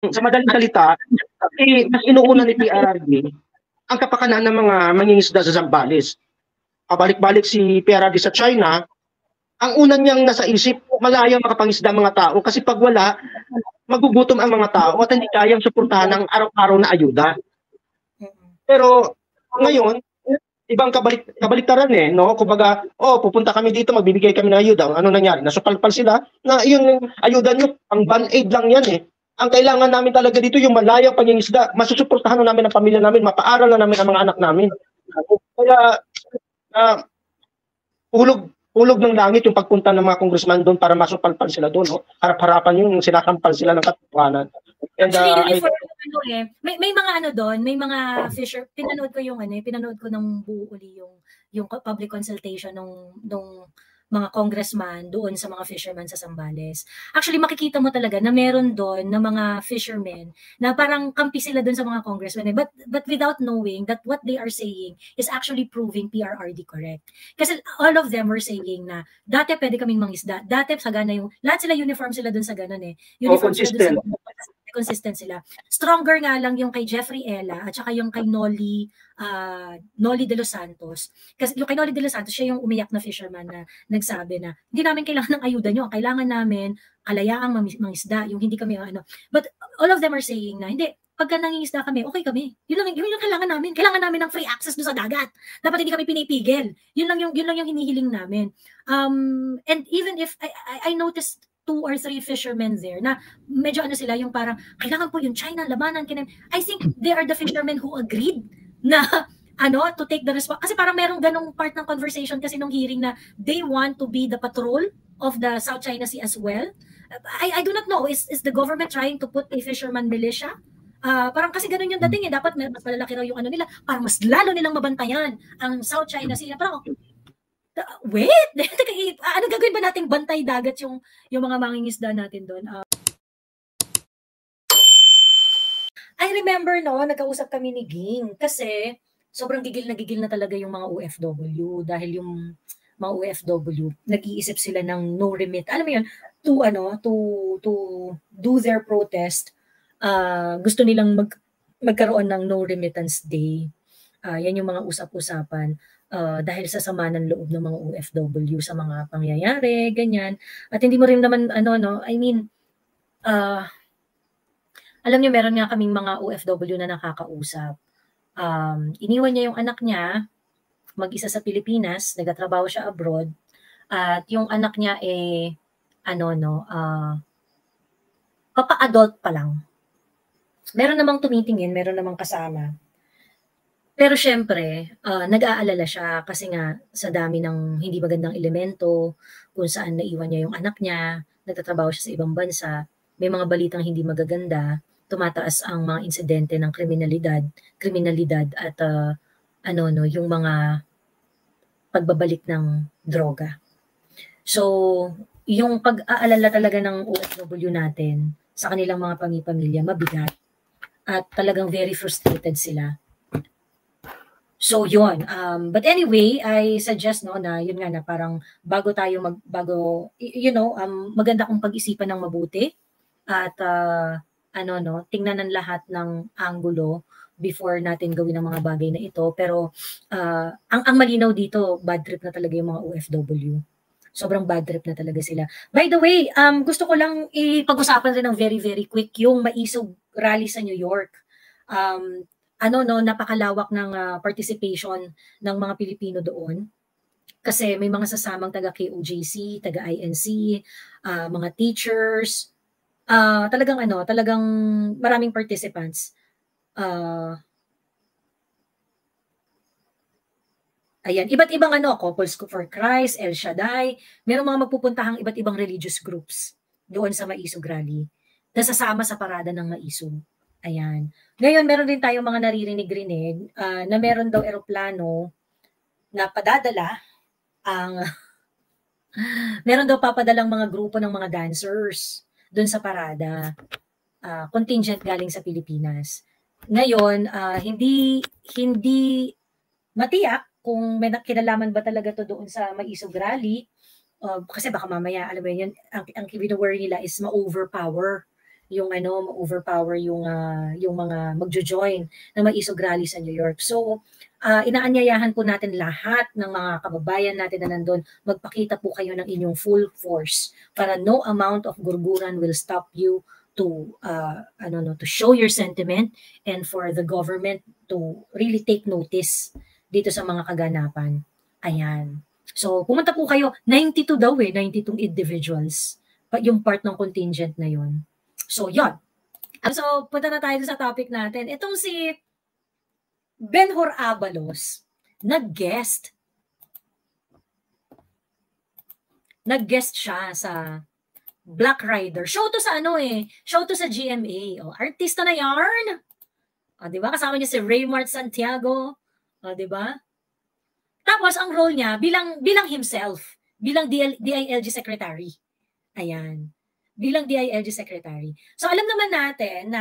Sa madaling salita, mas inuuna ni PRRD ang kapakanan ng mga mangingisda sa Zambales. Pabalik-balik si PRRD sa China, ang una niyang nasa isip, malayang makapangisda mga tao kasi pag wala, magugutom ang mga tao at hindi kayang suportahan ng araw-araw na ayuda. Pero ngayon, ibang kabaliktaran no? Kumbaga, pupunta kami dito, magbibigay kami ng ayuda. Ano nangyari? Nasupalpal sila na yung ayuda nyo, pang band-aid lang yan Ang kailangan namin talaga dito yung malayang pangingisda. Masusuportahan na namin ang pamilya namin, mapaaral na namin ang mga anak namin. Kaya, hulog ng langit yung pagpunta ng mga congressman doon para masupalpal sila doon. No? Harap-harapan yung sinakampal sila ng katotohanan. Actually, may mga ano doon, may mga fisher, pinanood ko ng buo uli yung public consultation nung mga congressman doon sa mga fishermen sa Zambales. Actually, makikita mo talaga na meron doon na mga fishermen na parang kampi sila doon sa mga congressmen. But without knowing that what they are saying is actually proving PRRD correct. Kasi all of them were saying na dati pwede kaming mangisda. Dati sagana lahat sila uniform sila doon sa ganun Uniform sila doon sa consistent sila. Stronger nga lang yung kay Jeffrey Ella at saka yung kay Nolly de los Santos. Kasi yung kay Nolly de los Santos, siya yung umiyak na fisherman na nagsabi na hindi namin kailangan ng ayuda nyo. Kailangan namin kalayaang mangisda, yung hindi kami But all of them are saying na hindi, pagka nangingisda kami, okay kami. Yun yung kailangan namin. Kailangan namin ng free access doon sa dagat. Dapat hindi kami pinipigil. Yun lang yung hinihiling namin. And even if I noticed 2 or 3 fishermen there na medyo sila yung parang kailangan po yung China labanan I think they are the fishermen who agreed na to take the response kasi parang merong ganong part ng conversation kasi nung hearing na they want to be the patrol of the South China Sea as well. I do not know, is the government trying to put a fisherman militia? Parang kasi ganun yung dating dapat mas malalaki raw yung nila, parang mas lalo nilang mabantayan ang South China Sea. Parang wait, ano gagawin ba nating bantay dagat yung mga mangingisda natin doon? I remember nagkausap kami ni Ging kasi sobrang gigil na talaga yung mga OFW dahil yung mga OFW nag-iisip sila ng no remit. Alam mo yun, to do their protest. Gusto nilang magkaroon ng no remittance day. Yan yung mga usap-usapan. Dahil sa sama ng loob ng mga OFW sa mga pangyayari, ganyan. At hindi mo rin naman, I mean, alam niyo, meron nga kaming mga OFW na nakakausap. Iniwan niya yung anak niya, mag-isa sa Pilipinas, nagtatrabaho siya abroad, at yung anak niya papa-adult pa lang. Meron namang tumitingin, meron namang kasama. Pero syempre, nag-aalala siya kasi nga sa dami ng hindi magandang elemento, kung saan naiwan niya yung anak niya, nagtatrabaho siya sa ibang bansa, may mga balitang hindi magaganda, tumataas ang mga insidente ng kriminalidad at yung mga pagbabalik ng droga. So, yung pag-aalala talaga ng OFW natin sa kanilang mga pamilya, mabigat at talagang very frustrated sila. So yun, but anyway, I suggest na yun nga na parang maganda kong pag-isipan ng mabuti at tingnan ng lahat ng anggulo before natin gawin ang mga bagay na ito. Pero ang malinaw dito, bad trip na talaga yung mga OFW. Sobrang bad trip na talaga sila. By the way, gusto ko lang ipag-usapan rin ng very, very quick yung maisog rally sa New York. Napakalawak ng participation ng mga Pilipino doon. Kasi may mga sasamang taga KOJC, taga INC, mga teachers, talagang maraming participants. Ayan, iba't ibang Couples for Christ, El Shaddai, merong mga magpupuntahang iba't ibang religious groups doon sa Maisog Rally. Nasasama sa parada ng Maisog. Ayan. Ngayon, meron din tayong mga naririnig-rinig na meron daw eroplano na padadala meron daw papadalang mga grupo ng mga dancers doon sa parada. Contingent galing sa Pilipinas. Ngayon, hindi matiyak kung may kinalaman ba talaga to doon sa Maisog Rally. Kasi baka mamaya, alam mo yun, ang worry nila is ma-overpower ma-overpower yung mga magjo-join na maisog rally sa New York. So, inaanyayahan po natin lahat ng mga kababayan natin na nandun, magpakita po kayo ng inyong full force para no amount of gurguran will stop you to to show your sentiment and for the government to really take notice dito sa mga kaganapan. Ayan. So, pumunta po kayo, 92 daw 92 individuals. Yung part ng contingent na yun. So, yun. So, punta na tayo sa topic natin. Itong si Benhur Abalos, nag-guest siya sa Black Rider. Show to sa show to sa GMA. Artista na yarn. Di ba? Kasama niya si Raymart Santiago. Di ba? Tapos, ang role niya, bilang himself, bilang DILG Secretary. Ayan. Bilang DILG Secretary. So, alam naman natin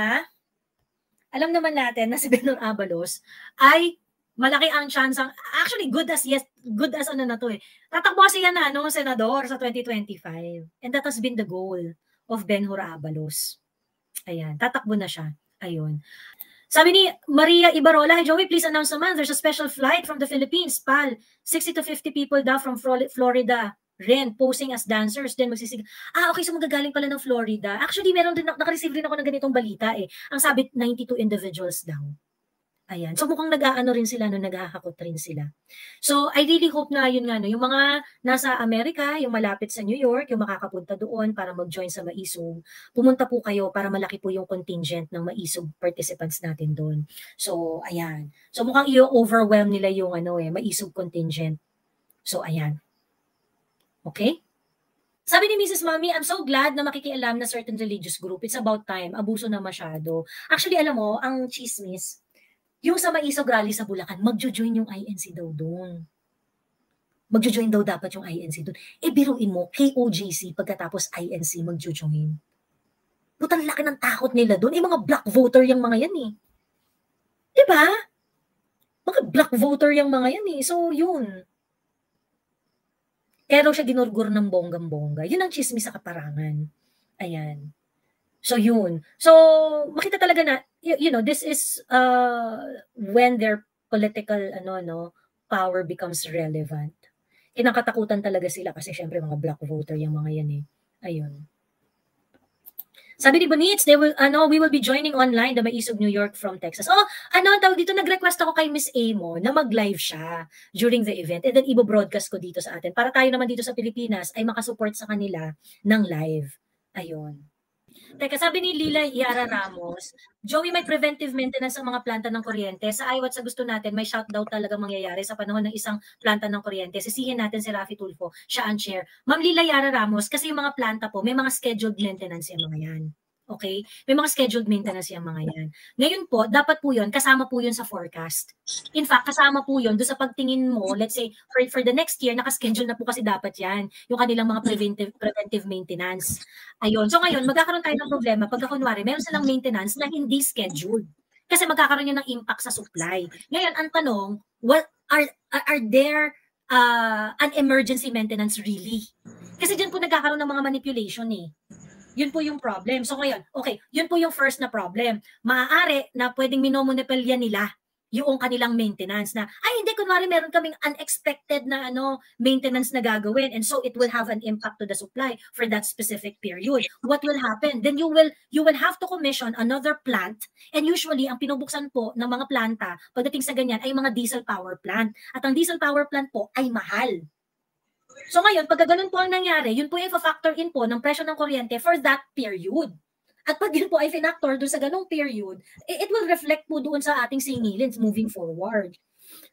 na si Benhur Abalos ay malaki ang chance, actually good as tatakbo kasi yan na senador sa 2025. And that has been the goal of Benhur Abalos. Ayan, tatakbo na siya. Ayun. Sabi ni Maria Ibarola, "Hey Joey, please announce naman, there's a special flight from the Philippines, PAL. 60 to 50 people daw from Florida rin, posing as dancers, then magsisig." Okay, so magagaling pala ng Florida. Actually, meron din, naka-receive rin ako ng ganitong balita Ang sabi, 92 individuals daw. Ayan. So mukhang nag-aano rin sila, naghahakot rin sila. So I really hope na yun nga, yung mga nasa Amerika, yung malapit sa New York, yung makakapunta doon para mag-join sa Maisog, pumunta po kayo para malaki po yung contingent ng Maisog participants natin doon. So ayan. So mukhang i-overwhelm nila yung Maisog contingent. So ayan. Okay? Sabi ni Mrs. Mommy, "I'm so glad na makikialam na certain religious group. It's about time. Abuso na masyado." Actually, alam mo, ang chismis, yung sa Maisog Rally sa Bulacan, magjo-join yung INC daw doon. Magjo-join daw dapat yung INC doon. Biruin mo, KOJC pagkatapos INC magjo-join. Putang laki ng takot nila doon. Mga black voter yung mga yan Diba? Mga black voter yung mga yan So, yun. Kaya raw siya ginurgur ng bonggang-bongga. Yun ang chismis sa kaparangan. Ayan. So, yun. So, makita talaga na, this is when their political power becomes relevant. Kinakatakutan talaga sila kasi syempre mga black voter yung mga yan Ayun. Sabi ni Bonitz, we will be joining online the Maisog New York from Texas. Tawag dito, nag-request ako kay Miss Amo na mag-live siya during the event and then i-broadcast ko dito sa atin para tayo naman dito sa Pilipinas ay makasupport sa kanila ng live. Ayun. Teka, sabi ni Lila Yara Ramos, "Joey, may preventive maintenance ang mga planta ng kuryente. Sa IWAT sa gusto natin, may shutdown talaga mangyayari sa panahon ng isang planta ng kuryente. Sisihin natin si Rafi Tulfo, siya ang chair." Ma'am Lila Yara Ramos, kasi yung mga planta po, may mga scheduled maintenance yung mga yan. Okay? May mga scheduled maintenance yung mga yan. Ngayon po, dapat po yun, kasama po yun sa forecast. In fact, kasama po yun doon sa pagtingin mo, let's say, for the next year, nakaschedule na po kasi dapat yan, yung kanilang mga preventive maintenance. Ayun. So ngayon, magkakaroon tayo ng problema pagka kunwari, meron silang maintenance na hindi scheduled. Kasi magkakaroon yun ng impact sa supply. Ngayon, ang tanong, what are there an emergency maintenance really? Kasi dyan po nagkakaroon ng mga manipulation Yun po yung problem. So ngayon, okay, yun po yung first na problem. Maaari na pwedeng minomonopolya nila yung kanilang maintenance na, hindi, kunwari meron kaming unexpected na maintenance na gagawin and so it will have an impact to the supply for that specific period. What will happen? Then you will have to commission another plant and usually ang pinubuksan po ng mga planta pagdating sa ganyan ay mga diesel power plant. At ang diesel power plant po ay mahal. So ngayon, pag ganun po ang nangyari, yun po yung factor in po ng presyo ng kuryente for that period. At pag yun po ay finactor doon sa ganung period, it will reflect po doon sa ating singilins moving forward.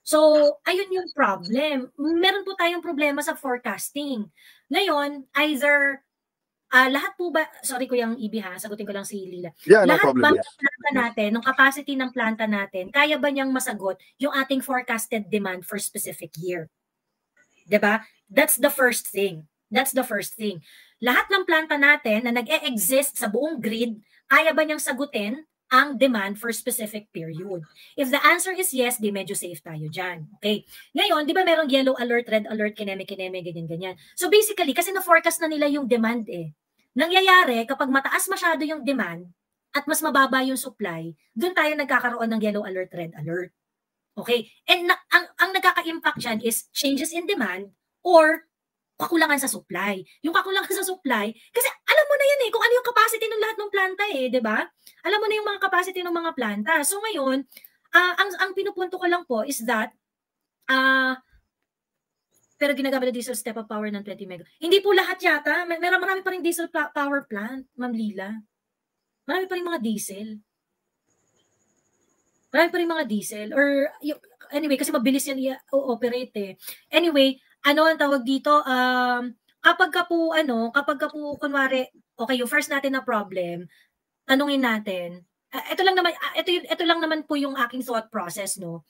So, ayun yung problem. Meron po tayong problema sa forecasting. Ngayon, either lahat po ba, sorry Kuyang Ibi sagutin ko lang si Lila. Yeah, lahat no problem. ba ng planta natin, ng capacity ng planta natin, kaya ba niyang masagot yung ating forecasted demand for specific year? Diba? That's the first thing. Lahat ng planta natin na nag-e-exist sa buong grid, kaya ba niyang sagutin ang demand for specific period? If the answer is yes, di medyo safe tayo dyan. Okay? Ngayon, di ba merong yellow alert, red alert, kineme, ganyan. So basically, kasi na-forecast na nila yung demand nangyayari kapag mataas masyado yung demand at mas mababa yung supply, doon tayo nagkakaroon ng yellow alert, red alert. Okay? And ang nagkaka-impact dyan is changes in demand or kakulangan sa supply. Yung kakulangan sa supply, kasi alam mo na yan kung ano yung capacity ng lahat ng planta di ba? Alam mo na yung mga capacity ng mga planta. So ngayon, ang pinupunto ko lang po is that, pero ginagamit na diesel step-up power ng 20 mega. Hindi po lahat yata. Marami pa rin diesel power plant, Ma'am Lila. Marami pa rin mga diesel. Marami pa rin mga diesel. Or, anyway, kasi mabilis yan i-operate Anyway, ano ang tawag dito? Kapag ka po, kunwari, okay, yung first natin na problem, tanungin natin, ito lang naman po yung aking thought process, no?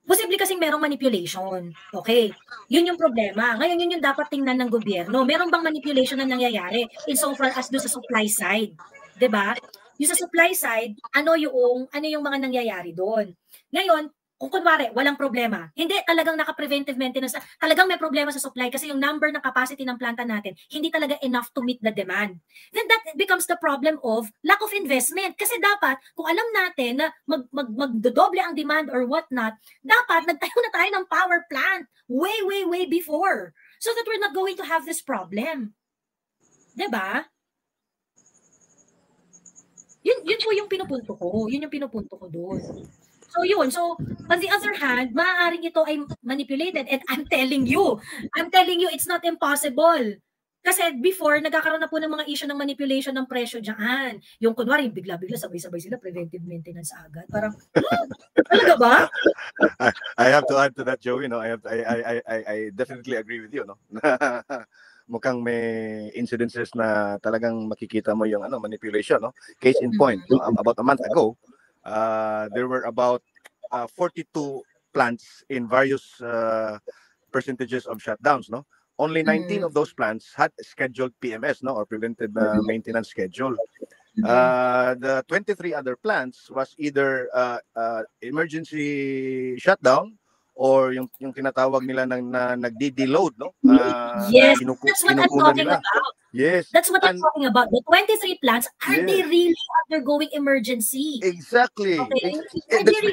Posible kasing merong manipulation. Okay. Yun yung problema. Ngayon, yun yung dapat tingnan ng gobyerno. Meron bang manipulation na nangyayari insofar as doon sa supply side? 'Di ba? Yung sa supply side, ano yung mga nangyayari doon? Ngayon, kung kunwari, walang problema, hindi talagang naka-preventive maintenance, talagang may problema sa supply kasi yung number ng capacity ng planta natin, hindi talaga enough to meet the demand. Then that becomes the problem of lack of investment. Kasi dapat, kung alam natin na magdodoble ang demand or whatnot, dapat nagtayo na tayo ng power plant way before so that we're not going to have this problem. Diba? Yun po yung pinupunto ko. Yun yung pinupunto ko doon. So yun. So on the other hand, maaaring ito ay manipulated and I'm telling you it's not impossible. Kasi before, nagkakaroon na po ng mga issue ng manipulation ng presyo dyan. Yung kunwari, bigla-bigla, sabay-sabay sila, preventive maintenance agad. Parang, talaga ba? I have to add to that, Joey. No? I definitely agree with you. No? Mukhang may incidences na talagang makikita mo yung manipulation. No? Case in point, no? About a month ago, there were about 42 plants in various percentages of shutdowns. No, only 19 of those plants had scheduled PMS, no, or preventive maintenance schedule. The 23 other plants was either emergency shutdown or yung tinatawag nila na nagdi-deload, no? Yes, that's what I'm talking about. Yes. That's what I'm talking about. The 23 plants, are they really undergoing emergency? Exactly. Okay.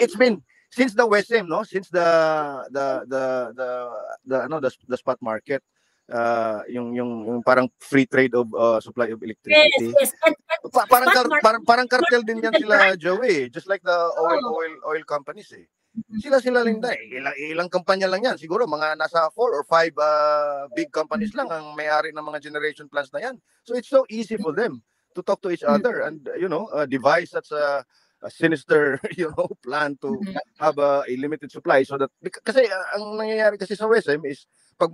It's been since the WESM, no? Since the spot market, yung parang free trade of supply of electricity. Yes. Parang cartel din yan sila, Joey. Just like the oil companies Sila lang ilang kampanya lang yan. Siguro mga nasa 4 or 5 big companies lang ang may-ari ng mga generation plants na yan. So it's so easy for them to talk to each other and devise such a sinister plan to have a limited supply so that kasi ang nangyayari kasi sa WESM is pag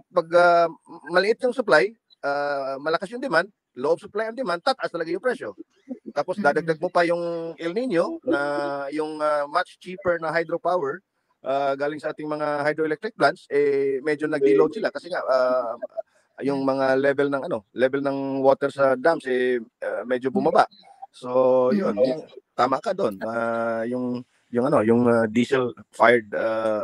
maliit yung supply, malakas yung demand, low supply and demand, tataas talaga yung presyo. Tapos dadagdag mo pa yung El Nino na yung much cheaper na hydropower galing sa ating mga hydroelectric plants medyo nag-deload sila kasi nga yung mga level ng water sa dams medyo bumaba. So yun, tama ka doon. Yung diesel fired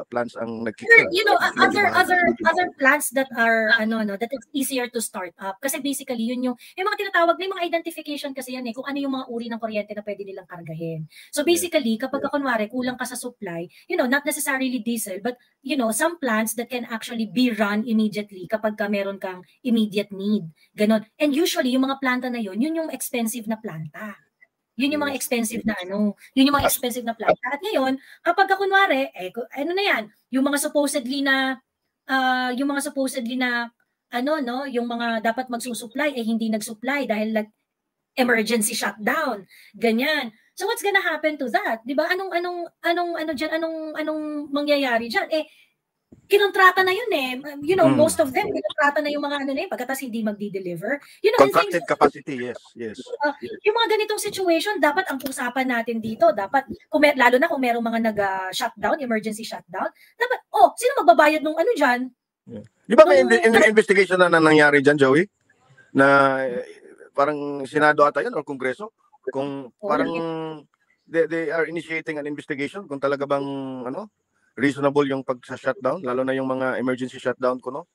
plants ang nagkikinig. Other plants that are that it's easier to start up kasi basically yun yung mga tinatawag, may mga identification kasi yan kung ano yung mga uri ng kuryente na pwede nilang kargahin. So basically kapag kunwari kulang ka sa supply, not necessarily diesel but some plants that can actually be run immediately kapag meron kang immediate need. Ganon. And usually yung mga planta na yun yung expensive na planta. Yun yung mga expensive na yun yung mga expensive na planta. At ngayon, kapag kunwari, na yan, yung mga supposedly na yung mga dapat magsusupply hindi nagsupply dahil emergency shutdown. Ganyan. So what's gonna happen to that? 'Di ba? Anong mangyayari diyan? Kinontrata na yun most of them kinontrata na yung mga pagkatas hindi magdi-deliver. Contracted capacity, yes. Yung mga ganitong situation, dapat ang usapan natin dito, dapat lalo na kung merong mga nag-shutdown, emergency shutdown, dapat sino magbabayad nung diyan? Yeah. Di ba may investigation na nangyari diyan, Joey? Na parang Senado ata yan or Kongreso? Kung parang they are initiating an investigation kung talaga bang reasonable yung pagsa-shutdown, lalo na yung mga emergency shutdown ko, no?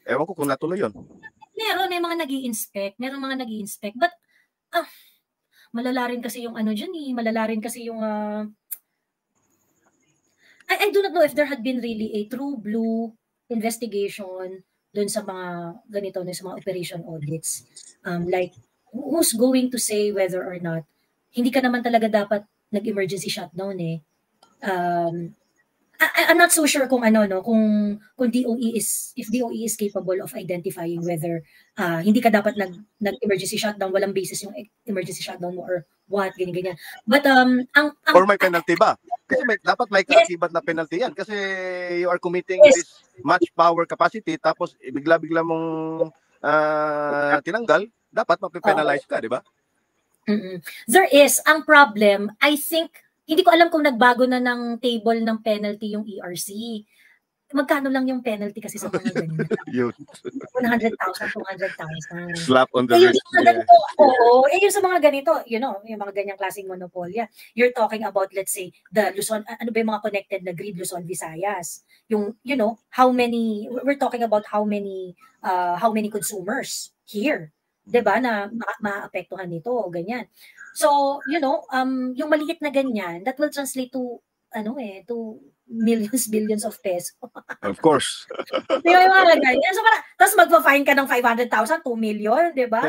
Ewan ko kung natuloy yun. Meron may mga nag-i-inspect, but malala rin kasi yung ano dyan malala rin kasi yung I do not know if there had been really a true blue investigation dun sa mga ganito, sa mga operation audits. Like, who's going to say whether or not, hindi ka naman talaga dapat nag-emergency shutdown I'm not so sure kung kung DOE if DOE is capable of identifying whether hindi ka dapat nag-emergency shutdown, walang basis yung emergency shutdown mo or what, ganyan. But or may penalty ba? Kasi dapat may kaakibat na penalty yan kasi you are committing this much power capacity tapos bigla-bigla mong tinanggal, dapat mape-penalize ka, di ba? There is. Ang problem, I think, hindi ko alam kung nagbago na ng table ng penalty yung ERC. Magkano lang yung penalty kasi sa mga ganyan? 100,000, 200,000. Slap on the wrist. Yung sa mga ganito, yung mga ganyang klaseng monopolya. You're talking about, let's say, the Luzon, ano ba yung mga connected na grid, Luzon, Visayas? Yung, how many, we're talking about how many consumers here. Diba, na maapektuhan nito, ganyan. So, yung maliit na ganyan, that will translate to, to millions, billions of pesos. Of course. Yung mga ganyan. So, tapos magpa-fine ka ng 500,000, 2 million, di ba?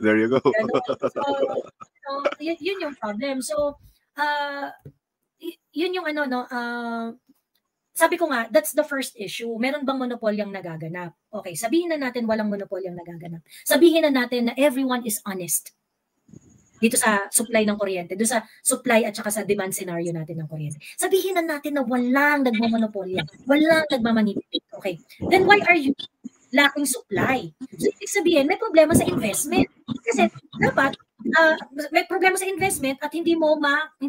There you go. So, yun yung problem. So, yun yung sabi ko nga, that's the first issue. Meron bang monopolyang nagaganap? Okay, sabihin na natin walang monopolyang nagaganap. Sabihin na natin na everyone is honest dito sa supply ng kuryente, doon sa supply at saka sa demand scenario natin ng kuryente. Sabihin na natin na walang nagmamonopolya, walang nagmamanipulate. Okay, then why are you lacking supply? So, ibig sabihin, may problema sa investment. Kasi dapat, may problema sa investment at hindi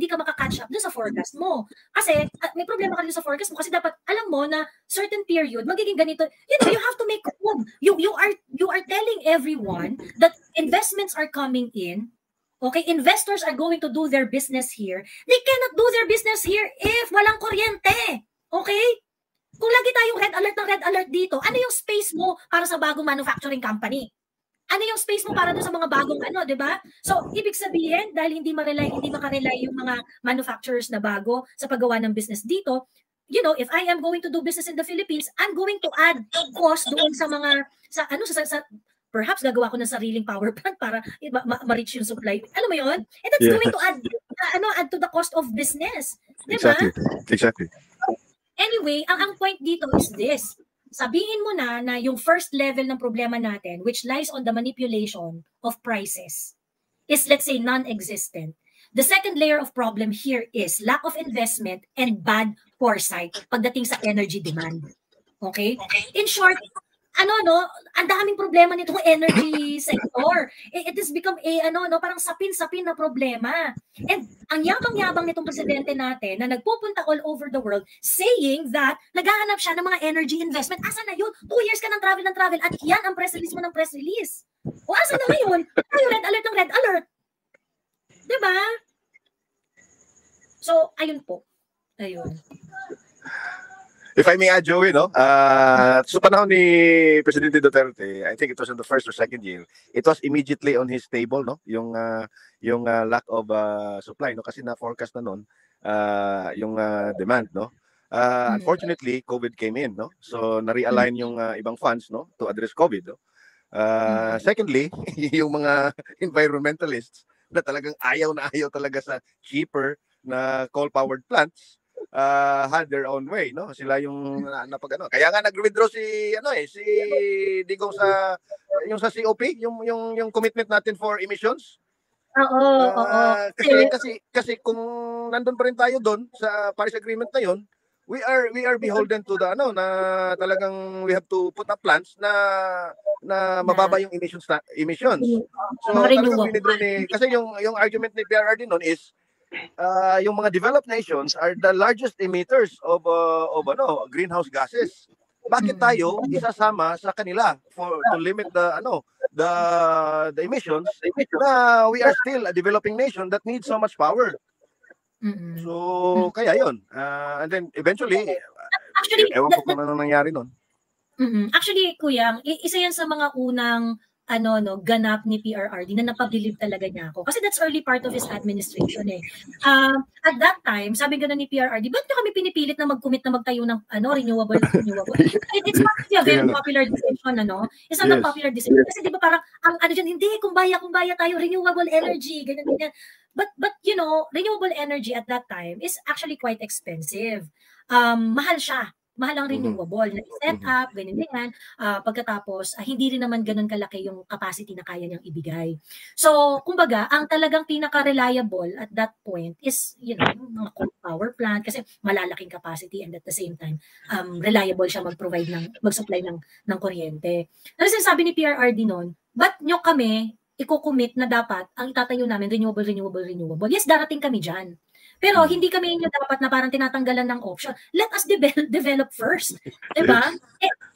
ka maka-catch up doon sa forecast mo. Kasi may problema ka doon sa forecast mo kasi dapat alam mo na certain period magiging ganito. You have to make room. You are telling everyone that investments are coming in. Okay, investors are going to do their business here. They cannot do their business here if walang kuryente. Okay? Kung lagi tayong red alert dito, ano yung space mo para sa bagong manufacturing company? Ano yung space mo para doon sa mga bagong di ba? So, ibig sabihin, dahil hindi makarely yung mga manufacturers na bago sa paggawa ng business dito, if I am going to do business in the Philippines, I'm going to add cost doon sa mga, perhaps gagawa ko ng sariling power plant para ma-reach yung supply. Alam mo yun? And that's going to add to the cost of business. Diba? Exactly. Anyway, ang point dito is this. Sabihin mo na yung first level ng problema natin, which lies on the manipulation of prices, is, let's say, non-existent. The second layer of problem here is lack of investment and bad foresight pagdating sa energy demand. Okay? In short, ang daming problema nitong energy sector. It has become parang sapin-sapin na problema. And ang yabang-yabang nitong presidente natin na nagpupunta all over the world saying that naghahanap siya ng mga energy investment. Asa na yun? 2 years ka ng travel at yan ang press release mo ng press release. O asa na ngayon? Tayo red alert. Diba? So, ayun po. Ayun. If I may add, Joey, so panahon ni Presidente Duterte, I think it was in the first or second year, it was immediately on his table, yung lack of supply, kasi na-forecast na noon yung demand, Unfortunately, COVID came in, so na-realign yung ibang funds, to address COVID, Secondly, yung mga environmentalists na talagang ayaw talaga sa cheaper na coal-powered plants, had their own way, Sila yung kaya nga nag-withdraw si Digong sa COP, yung commitment natin for emissions. Kasi kung nandun pa rin tayo doon sa Paris Agreement na yun, we are beholden to the na talagang we have to put up plants na mababa yung emissions. So kasi yung argument ni PRRD noon is yung mga developed nations are the largest emitters of greenhouse gases. Bakit tayo isasama sa kanila to limit the emissions na we are still a developing nation that needs so much power. So kaya yun. And then eventually ewan ko kung ano nangyari nun. Actually, Kuya, isa yan sa mga unang ganap ni PRRD na napabilib talaga niya ako. Kasi that's early part of his administration eh. At that time, sabi gano'n ni PRRD, ba't nyo kami pinipilit na mag-commit na magtayo ng renewable? It's not really a very popular decision, It's not a popular decision. Kasi di ba parang, hindi, kumbaya tayo, renewable energy, ganyan. But renewable energy at that time is actually quite expensive. Mahal siya. Mahal ang renewable na set up, ganyan. Pagkatapos, hindi rin naman ganun kalaki yung capacity na kaya niyang ibigay. So, kumbaga, ang talagang pinaka-reliable at that point is, mga coal power plant kasi malalaking capacity and at the same time, reliable siya mag-supply ng kuryente. Ano sinasabi ni PRRD noon? Ba't nyo kami i-commit na dapat ang itatayo namin renewable? Yes, darating kami dyan. Pero hindi kami inyo dapat na parang tinatanggalan ng option. Let us develop first. Diba?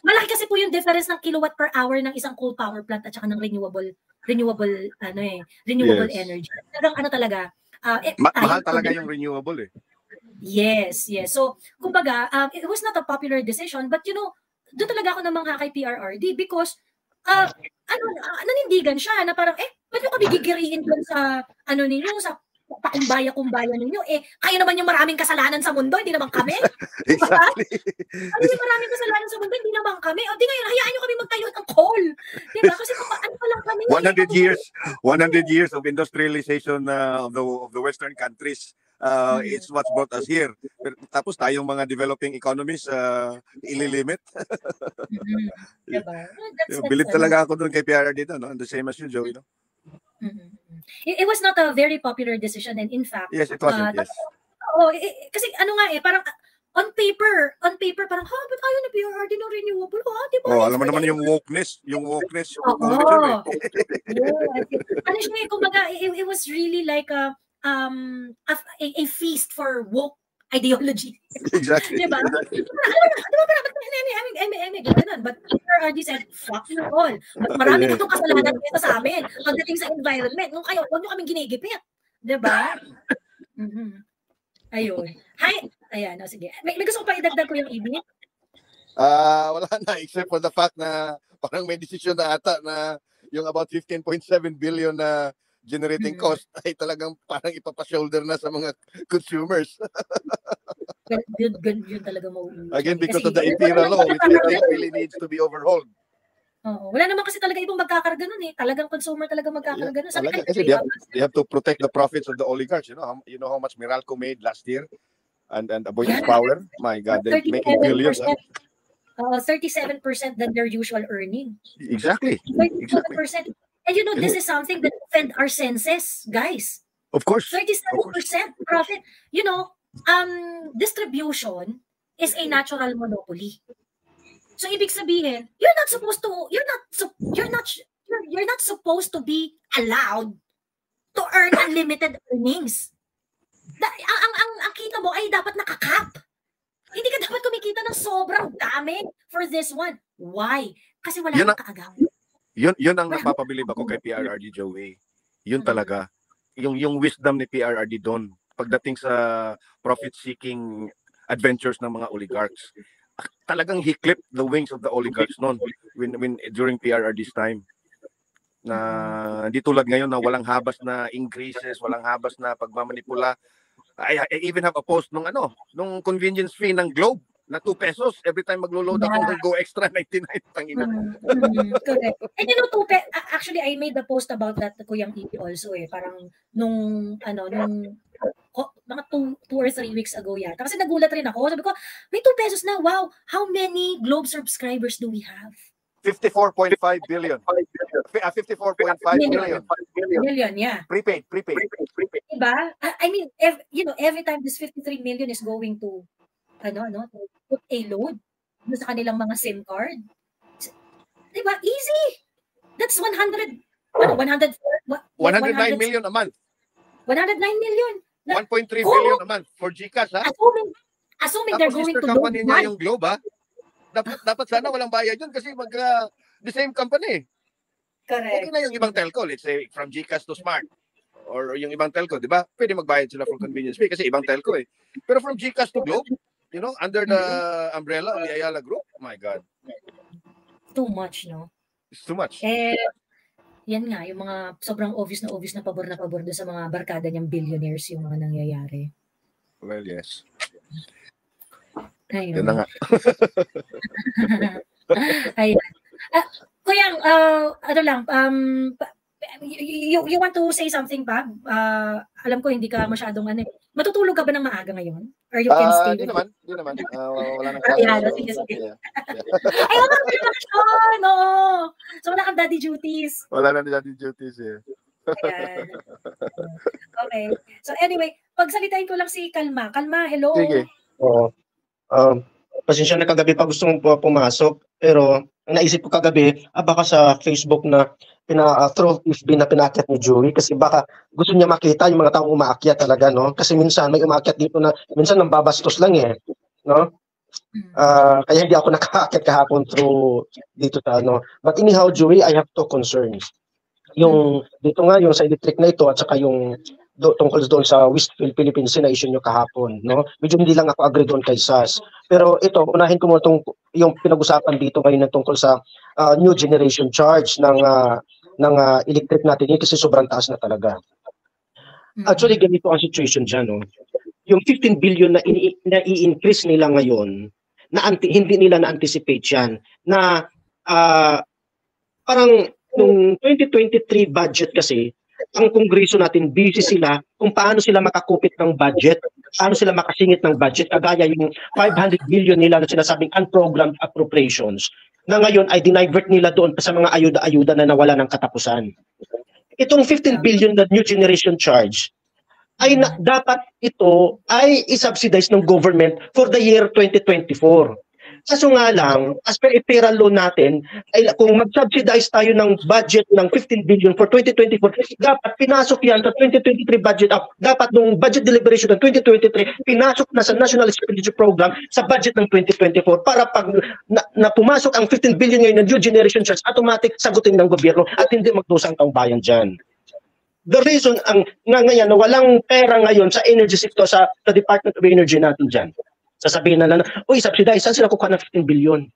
Malaki kasi po yung difference ng kilowatt per hour ng isang coal power plant at saka ng renewable energy. Talaga. Mahal talaga yung renewable eh. Yes. So, kumbaga, it was not a popular decision, but doon talaga ako namangha kay PRRD because nanindigan siya na parang, ba't nyo kami gigiriin dun sa, ninyo, sa pakumbaya ninyo, kayo naman yung maraming kasalanan sa mundo, hindi naman kami. Exactly. Kayo yung maraming kasalanan sa mundo, hindi naman kami. O di ngayon, hayaan nyo kami magtayo ng coal. Diba? Kasi pa lang kami. 100 years of industrialization of the Western countries. It's what's brought us here. Pero, tapos tayong mga developing economies ililimit. Diba? Bilib talaga ako doon kay PRRD doon, the same as you, Joey, no? It was not a very popular decision, and in fact, yes, it wasn't. Yes. Kasi parang on paper, parang ba't ayaw na PRRD ng renewable? Diba? Alam mo naman yung wokeness. Kumbaga, it was really like a feast for woke ideology. Exactly. Diba? But PRRD said, fuck you all. Marami na itong kasalanan dito sa amin. Pagdating sa environment, nung kayo, huwag nyo kaming ginigipit. Diba? Ayun. Ayan, sige. May gusto ko pa idagdag ko yung ibig? Wala na, except for the fact na parang may decision na ata na yung about 15.7 billion na generating cost ay talagang parang ipapa-shoulder na sa mga consumers. Yun talaga mauulit. Again, because of the IPIRA law, which I think really needs to be overhauled. Wala naman kasi talaga ibang magkakarga nun eh. Talagang consumer talaga magkakarga nun. Kasi they have to protect the profits of the oligarchs. You know how much Meralco made last year? And Aboitiz Power? My God, they're making billions. 37% than their usual earning. Exactly. 37%. And this is something that offend our senses, guys. Of course. 37% profit. Distribution is a natural monopoly. So ibig sabihin, you're not supposed to be allowed to earn unlimited earnings. Ang kita mo ay dapat nakakap. Hindi ka dapat kumikita ng sobrang dami for this one. Why? Kasi wala kang kaagawan. Yun ang napapabilib ako kay PRRD, Joey. Yun talaga. Yung wisdom ni PRRD doon pagdating sa profit-seeking adventures ng mga oligarchs. Talagang he clipped the wings of the oligarchs noon when during PRRD's time. Na hindi tulad ngayon na walang habas na increases, walang habas na pagmamanipula. I even have a post nung convenience fee ng Globe na 2 pesos every time maglo-load ako ng Go Extra 99 tangina. Correct. And actually I made a post about that Kuyang EP also parang nung mga 2 or 3 weeks ago yata. Kasi nagulat rin ako. Sabi ko, may 2 pesos na. Wow, how many Globe subscribers do we have? 54.5 billion. 54.5 million. Million, yeah. Prepaid. Diba? I mean, every time this 53 million is going to to put a load sa kanilang mga SIM card. Diba? Easy. That's 109 million a month. 109 million. 1.3 billion a month for GCash, ha? Assuming they're going to company niya yung Globe, ha? Dapat sana walang bayad yun kasi the same company. Correct. Okay na yung ibang telco, let's say from GCash to Smart or yung ibang telco, di ba? Pwede magbayad sila for convenience fee kasi ibang telco eh. Pero from GCash to Globe, under the umbrella of the Ayala Group, oh my God. Too much, no? It's too much. yan nga, yung mga sobrang obvious na pabor doon sa mga barkada niyang billionaires yung mga nangyayari. Well, yes. Ayun. Yan na nga. Ayun. Kuyang, ano lang, you want to say something pa? Alam ko hindi ka masyadong ano. Matutulog ka ba ng maaga ngayon? Or you can stay Hindi naman. Wala nang klase. Sige. Ay, wala ka naman, no. So, wala kang daddy duties. Wala nang daddy duties eh. Ayan. Okay. So, anyway, pagsalitain ko lang si Kalma. Kalma, hello. Sige. Oo. Pasensya na kagabi pa gusto mong pumasok, pero ang naisip ko kagabi, baka sa Facebook na through FB na pinaakyat ni Joey kasi baka gusto niya makita yung mga taong umaakyat talaga, no? Kasi minsan may umaakyat dito na minsan nang babastos lang eh, no? Kaya hindi ako nakaakyat kahapon through dito sa ano. But anyhow, Joey, I have two concerns. Yung dito nga yung sa electric na ito at saka yung tungkol doon sa Westfield Philippines na issue nyo kahapon, no? Medyo hindi lang ako agree doon kay SAS. Pero ito, unahin ko muna yung pinag-usapan dito ngayon na tungkol sa new generation charge ng electric natin yun kasi sobrang taas na talaga. Actually, ganito ang situation dyan, no? Yung 15 billion na i-increase nila ngayon, hindi nila na-anticipate yan, na parang nung 2023 budget kasi, ang Kongreso natin, busy sila kung paano sila makakupit ng budget, paano sila makasingit ng budget, kagaya yung 500 billion nila na sinasabing unprogrammed appropriations, na ngayon ay dinivert nila doon sa mga ayuda-ayuda na nawala ng katapusan. Itong 15 billion na new generation charge, ay dapat ito ay isubsidize ng government for the year 2024. Kaso nga lang, as per payroll law natin, ay kung mag-subsidize tayo ng budget ng 15 billion for 2024, dapat pinasok yan sa 2023 budget dapat nung budget deliberation ng 2023, pinasok na sa National Expenditure Program sa budget ng 2024 para pag na pumasok ang 15 billion ngayon ng new generation charge, automatic sagutin ng gobyerno at hindi magdusang taong bayan dyan. The reason ngayon na walang pera ngayon sa energy sector sa Department of Energy natin dyan. Sasabihin na lang, subsidize, saan sila kukuha ng 15 billion?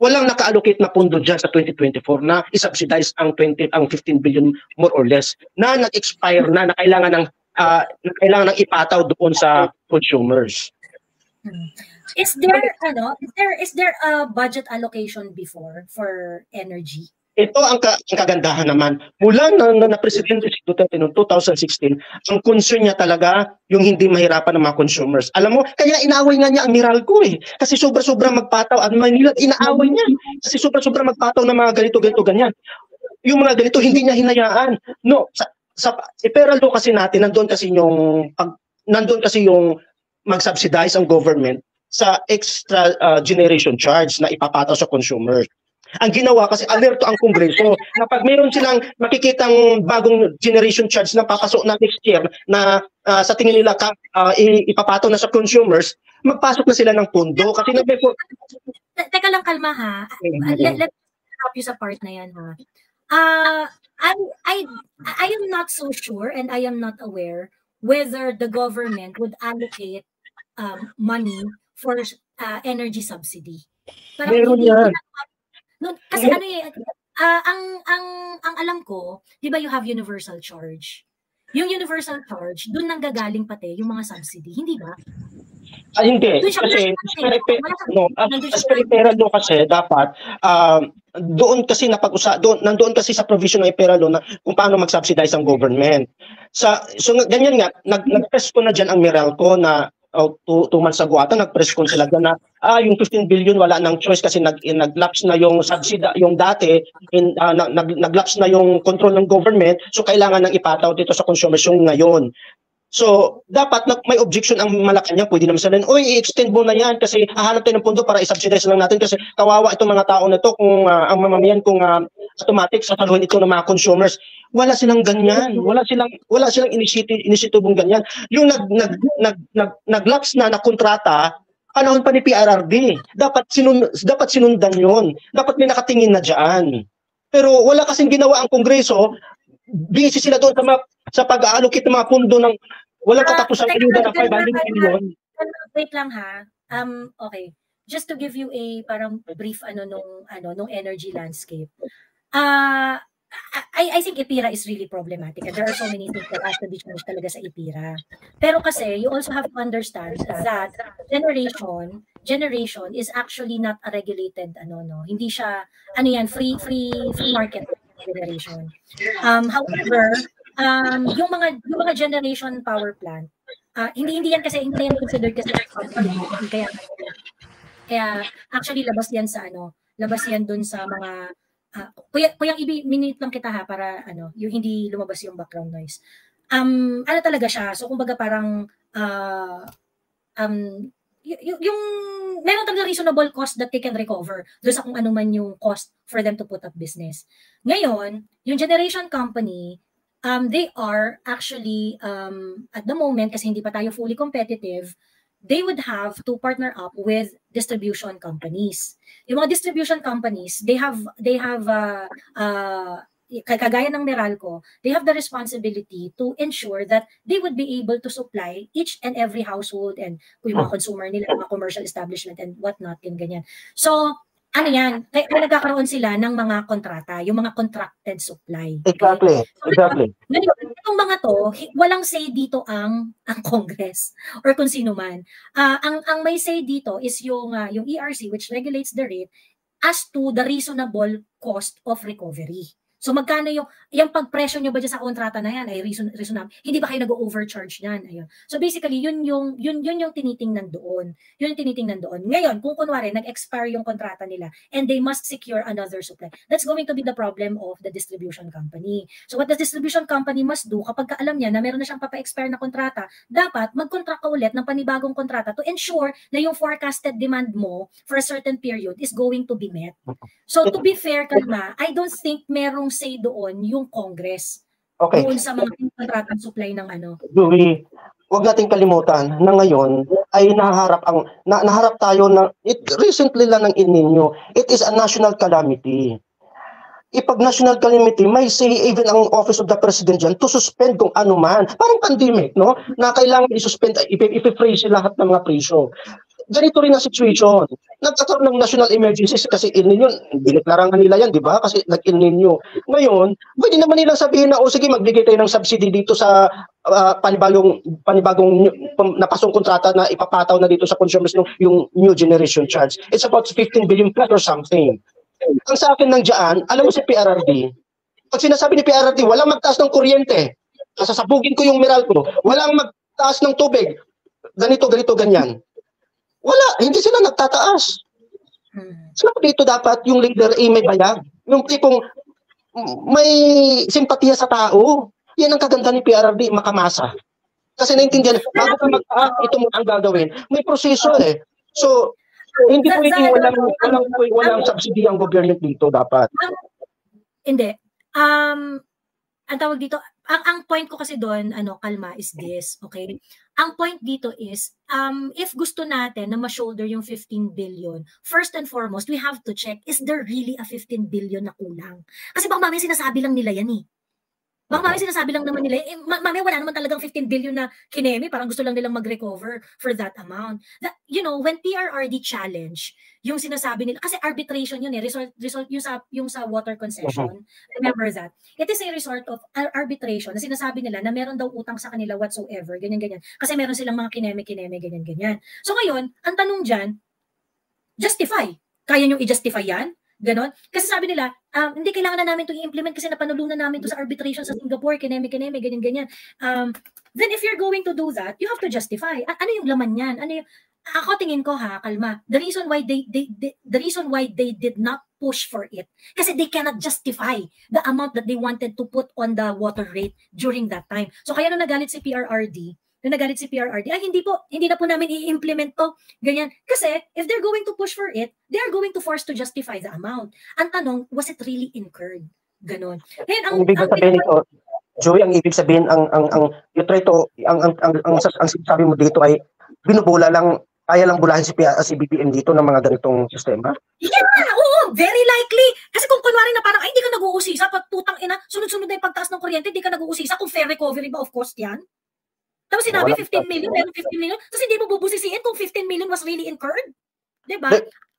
Walang naka-allocate na pondo dyan sa 2024 na isubsidize ang 15 billion more or less na nag-expire na kailangan ng ipataw doon sa consumers. Is there a budget allocation before for energy? Ito ang kagandahan naman. Mula na Presidente si Duterte noong 2016, ang concern niya talaga yung hindi mahirapan ng mga consumers. Alam mo, kaya inaaway nga niya ang Meralco eh. Kasi sobra-sobra magpataw. At Manila, inaaway niya. Kasi sobra-sobra magpataw ng mga ganito, ganyan. Yung mga ganito, hindi niya hinayaan. No, sa Peraldo kasi natin, nandun kasi yung mag-subsidize ang government sa extra generation charge na ipapataw sa consumers. Ang ginawa kasi alerto ang Kongreso na pag mayroon silang makikitang bagong generation charge na papasok na next year na sa tingin nila ipapataw na sa consumers, magpasok na sila ng pondo. Kasi Teka lang, kalma ha. Let's stop you sa part na yan ha. I am not so sure and I am not aware whether the government would allocate money for energy subsidy. Meron yan. Kasi ang alam ko, di ba you have universal charge? Yung universal charge, doon nang gagaling pati yung mga subsidy, hindi ba? Hindi. Kasi as per pera law kasi dapat doon kasi nandoon kasi sa provision ng pera law na kung paano mag-subsidize ang government. So ganyan nga, nag-press ko na diyan ang Meralco na 2 months ago ata nag-press ko sila na yung 15 billion wala nang choice kasi nag-lapse na yung subsidy yung dati nag-lapse na yung control ng government, so kailangan nang ipataw dito sa consumers yung ngayon. So dapat may objection ang Malacanang, pwede naman sabihin, i-extend mo na yan kasi hahanap tayo ng pondo para i-subsidize lang natin kasi kawawa itong mga tao na to kung ang mamamayan kung automatic sasaluhin ito ng mga consumers. Wala silang ganyan. Wala silang inisitubong ganyan. Yung nag-lapse na kontrata, panahon pa ni PRRD. Dapat sinundan yon. Dapat may nakatingin na diyan. Pero wala kasing ginawa ang Kongreso. Busy sila doon sa pag-allocate ng mga pondo ng walang katapusang ayuda ng 500 million. Wait lang ha. Okay. Just to give you a parang brief nung energy landscape. I think IPIRA is really problematic and there are so many things that has to be changed talaga sa IPIRA. Pero kasi, you also have to understand that generation is actually not a regulated, hindi siya, free market generation. However, yung mga generation power plant, hindi yan considered kasi kaya actually labas yan dun sa mga Kuyang minute lang kita ha para yung hindi lumabas yung background noise. Talaga siya. So kumbaga parang yung meron talaga reasonable cost that they can recover doon sa kung ano man yung cost for them to put up business. Ngayon, yung generation company, they are actually at the moment kasi hindi pa tayo fully competitive, they would have to partner up with distribution companies. Yung mga distribution companies, they have kagaya ng Meralco, they have the responsibility to ensure that they would be able to supply each and every household and yung mga consumer nila, mga commercial establishment and whatnot, ganyan. So, kaya nagkakaroon sila ng mga kontrata, yung mga contracted supply. Okay? Exactly. Itong mga to, walang say dito ang Congress or kung sino man. Ang may say dito is yung ERC which regulates the rate as to the reasonable cost of recovery. So magkano yung pagpresyo nyo ba dyan sa kontrata na yan ay reasonable? Hindi ba kayo nag-overcharge niyan? Ayun. So basically, yun yung tinitingnan doon. Yun yung tinitingnan doon. Ngayon, kung kunwari nag-expire yung kontrata nila and they must secure another supply, that's going to be the problem of the distribution company. So what the distribution company must do kapag alam niya na meron na siyang papa-expire na kontrata, dapat mag-contract ka ulit ng panibagong kontrata to ensure na yung forecasted demand mo for a certain period is going to be met. So to be fair, Kalma, I don't think merong say doon yung Congress. Okay. Doon sa mga kontratang supply ng Julie, huwag nating kalimutan na ngayon ay naharap tayo recently lang ng El Nino. It is a national calamity. Pag national calamity, may say even ang Office of the President dyan to suspend kung ano man. Parang pandemic, no? Na kailangan i-suspend, i-freeze lahat ng mga presyo. Ganito rin ang situation. Nagkakaroon ng national emergencies kasi El Nino, diniklarangan nila yan, di ba? Kasi nag-El Nino. Ngayon, pwede naman nilang sabihin na, sige, magbigay tayo ng subsidy dito sa panibagong napasong kontrata na ipapataw na dito sa consumers yung new generation charge. It's about 15 billion plus or something. Ang sa akin nang dyan, alam mo si PRRD, pag sinasabi ni PRRD, walang magtaas ng kuryente, sasabugin ko yung Meralco, walang magtaas ng tubig, ganito, ganyan. Wala, hindi sila nagtataas. So dito dapat yung leader may bayag. Yung tipong may simpatiya sa tao. Yan ang kaganda ni PRRD, makamasa. Kasi naintindihan, bago ka magtaas, ito mo ang gagawin. May proseso eh. So, hindi pwedeng walang subsidy ang gobyerno dito dapat. Hindi. Ang tawag dito, ang point ko kasi doon, Kalma, is this, okay? Ang point dito is, if gusto natin na ma-shoulder yung 15 billion, first and foremost, we have to check, is there really a 15 billion na kulang? Kasi baka mamaya sinasabi lang nila yan eh. Baka mamaya sinasabi lang naman nila, mamaya wala naman talagang 15 billion na kineme, parang gusto lang nilang mag-recover for that amount. When PRRD challenge, yung sinasabi nila, kasi arbitration yun eh, result yung sa water concession, remember that? It is a resort of arbitration na sinasabi nila na meron daw utang sa kanila whatsoever, ganyan. Kasi meron silang mga kineme, ganyan. So ngayon, ang tanong dyan, justify. Kaya nyo i-justify yan? Ganon. Kasi sabi nila, hindi kailangan na namin ito i-implement kasi napanulunan namin ito sa arbitration sa Singapore, kineme, ganyan. Then if you're going to do that, you have to justify. Ano yung laman yan? Ako tingin ko Kalma, the reason why they did not push for it kasi they cannot justify the amount that they wanted to put on the water rate during that time. So kaya nung nagalit si PRRD, ay hindi na po namin i-implement to, ganyan. Kasi if they're going to push for it, they are going to force to justify the amount. Ang tanong, was it really incurred? Ganon. Ngayon, ang ibig sabihin nito, Joey, ang ibig sabihin, ang sabi mo dito ay binubula lang, kaya lang bulahin si BPM dito ng mga ganitong sistema? Yeah, oo, very likely. Kasi kung kunwari na parang, hindi ka nag-uusisa, pag putang ina, sunod-sunod na yung pagtaas ng kuryente, hindi ka nag-uusisa, kung fair recovery ba, of course yan. Tapos sinabi 15 million, meron 15 million. Tapos hindi mo bubusisiin kung 15 million was really incurred. Diba?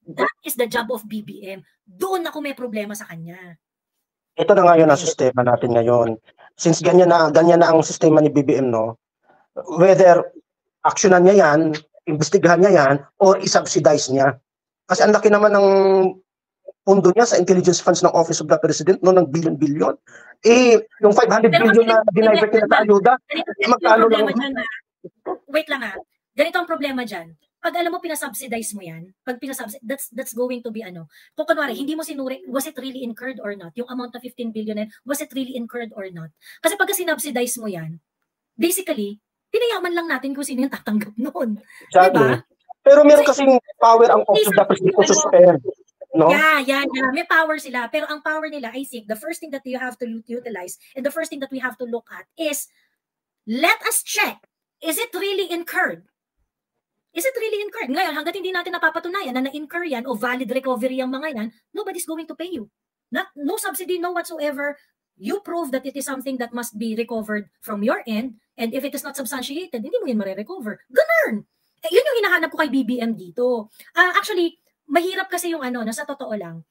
That is the job of BBM. Doon ako may problema sa kanya. ito na ngayon ang sistema natin ngayon. Since ganyan na ang sistema ni BBM, no, whether aksyonan niya yan, imbestigahan niya yan, or isubsidize niya. Kasi ang laki naman ng pondo niya sa intelligence funds ng Office of the President, no, ng billion-billion. Yung 500 billion na dinivert nila sa ayuda, magkano lang. Wait lang ha. Ganito ang problema dyan. Pag alam mo, pinasubsidize mo yan, pag pinasubsidize, that's going to be kung kunwari, hindi mo sinuri, was it really incurred or not? Yung amount na 15 billion, was it really incurred or not? Kasi pagka sinubsidize mo yan, basically, pinayaman lang natin kung sino yung tatanggap noon. Exactly. Diba? Pero meron kasing power ang Office of the President to suspend. No? Yeah. May power sila. Pero ang power nila, I think, the first thing that you have to utilize and the first thing that we have to look at is, let us check, is it really incurred? Is it really incurred? Ngayon, hanggat hindi natin napapatunayan na na-incur yan o valid recovery ang mga yan, nobody's going to pay you. No subsidy, no whatsoever. You prove that it is something that must be recovered from your end, and if it is not substantiated, hindi mo yan marirecover. Ganun! Yun yung hinahanap ko kay BBM dito. Actually, mahirap kasi yung nasa totoo lang.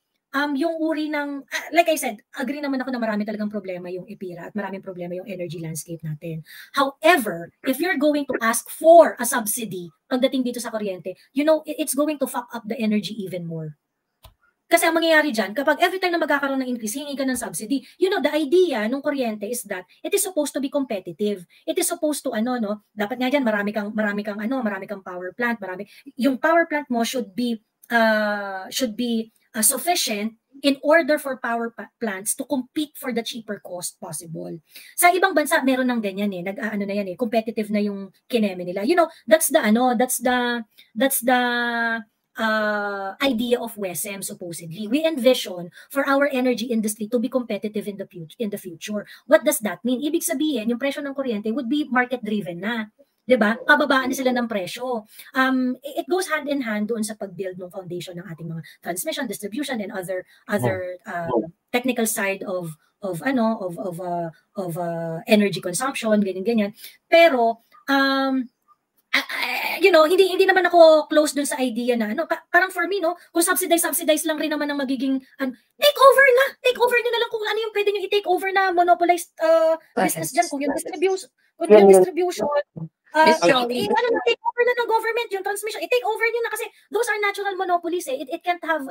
Yung uri ng, like I said, agree naman ako na marami talagang problema yung EPIRA at maraming problema yung energy landscape natin. However, if you're going to ask for a subsidy pagdating dito sa kuryente, it's going to fuck up the energy even more. Kasi ang mangyayari dyan, kapag every time na magkakaroon ng increase, hingi ka ng subsidy, the idea ng kuryente is that it is supposed to be competitive. It is supposed to, dapat nga dyan, marami kang power plant, yung power plant mo should be sufficient in order for power plants to compete for the cheaper cost possible. Sa ibang bansa meron ng ganyan competitive na yung kineme nila. That's the idea of WESM supposedly. We envision for our energy industry to be competitive in the future. What does that mean? Ibig sabihin, yung presyo ng kuryente would be market driven na. 'Di ba? Pababaan sila ng presyo. It goes hand in hand doon sa pag-build ng foundation ng ating mga transmission, distribution, and other technical side of energy consumption, ganyan. Pero hindi naman ako close dun sa idea na parang for me, kung subsidize lang rin naman ang magiging take over nyo na lang kung ano yung pwede nyo i-take over na monopolized business dyan, kung yung distribution take over na ng government yung transmission, i-take over nyo na kasi those are natural monopolies it can't have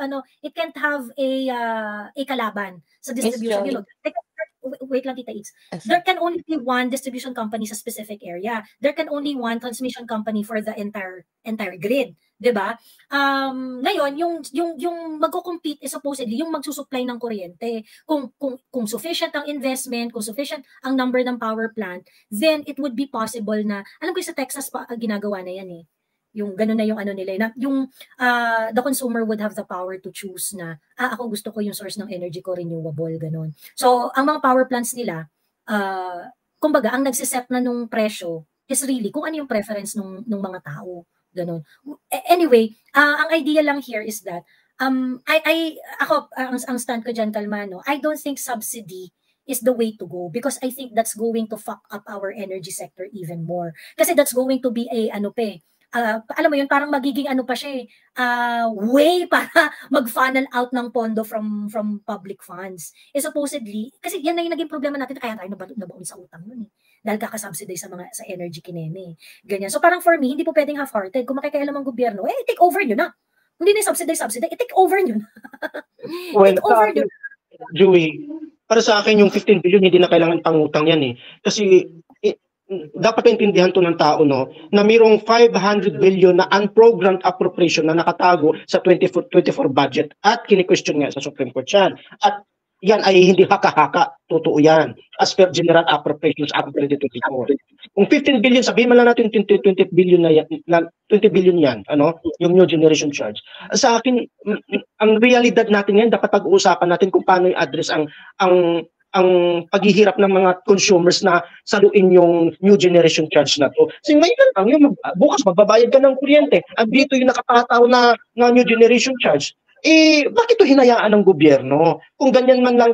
a kalaban sa distribution. Wait lang, Tita Itz. There can only be one distribution company sa specific area. There can only one transmission company for the entire grid, 'di ba? Ngayon, yung magko-compete is supposedly yung magsusupply ng kuryente. Kung sufficient ang investment, kung sufficient ang number ng power plant, then it would be possible na, alam ko sa Texas pa ginagawa na yan yung gano'n na yung nila, the consumer would have the power to choose na, ako gusto ko yung source ng energy ko renewable, gano'n. So, ang mga power plants nila, kumbaga, ang nagsiset na nung presyo is really kung ano yung preference ng mga tao, gano'n. Anyway, ang idea lang here is that, ang stand ko dyan, Kalmano, I don't think subsidy is the way to go because I think that's going to fuck up our energy sector even more. Kasi that's going to be alam mo yun, parang magiging way para mag-funnel out ng pondo from public funds. Supposedly, kasi yan na yung naging problema natin, kaya tayo nabaon sa utang nun dahil kakasubsidize sa energy kineme. Ganyan. So parang for me, hindi po pwedeng half-hearted. Kung makikialam ang gobyerno, take over nyo na. Hindi na subsidize, take over nyo na. Take over nyo na. Joey, para sa akin yung 15 billion hindi na kailangan pangutang yan Kasi dapat maintindihan to ng tao na mayroong 500 billion na unprogrammed appropriation na nakatago sa 24 budget at kini-question nga sa Supreme Court yan. At yan ay hindi haka-haka, totoo yan. As per General Appropriations Act 2024. Kung 15 billion, sabihin man lang natin 20 billion na yan, 20 billion yan, yung new generation charge. Sa akin, ang realidad natin yan, dapat pag-uusapan natin kung paano i-address ang paghihirap ng mga consumers na saluin yung new generation charge na to. Kasi ngayon lang, bukas magbabayad ka ng kuryente. At dito yung nakapataw na new generation charge. Bakit ito hinayaan ng gobyerno? Kung ganyan man lang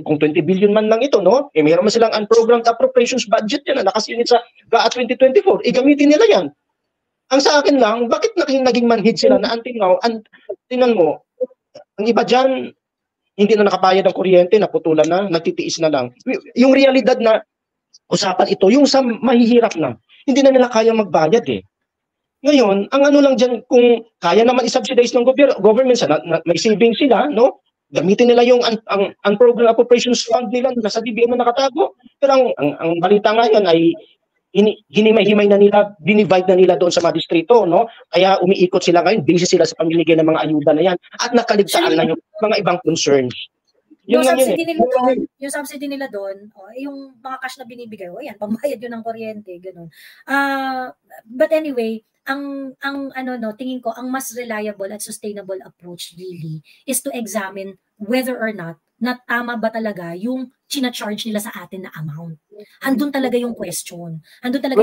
kung 20 billion man lang ito, mayroon man silang unprogrammed appropriations budget yan na nakasilid sa GAA 2024, gamitin nila yan. Ang sa akin lang, bakit naging manhid sila na until now, tingnan mo, ang iba dyan, hindi na nakabayad ng kuryente, naputulan na, nagtitiis na lang. Yung realidad na usapan ito, yung sa mahihirap na, hindi na nila kaya magbayad eh. Ngayon, ang ano lang dyan, kung kaya naman i-subsidize ng government, may savings sila, no? Gamitin nila yung unprogrammed appropriations fund nila na sa DBM na nakatago. Pero ang balita ngayon ay hinimay-himay na nila, dinivide na nila doon sa mga distrito, no? Kaya umiikot sila ngayon, busy sila sa pamimigay ng mga ayuda na yan at nakaligtaan na yung mga ibang concerns. Yung subsidy nila doon, yung mga cash na binibigay, yan, pambayad yun ng kuryente, ganun. But anyway, tingin ko, ang mas reliable at sustainable approach really is to examine whether or not na tama ba talaga yung china-charge nila sa atin na amount. Andun talaga yung question. Talaga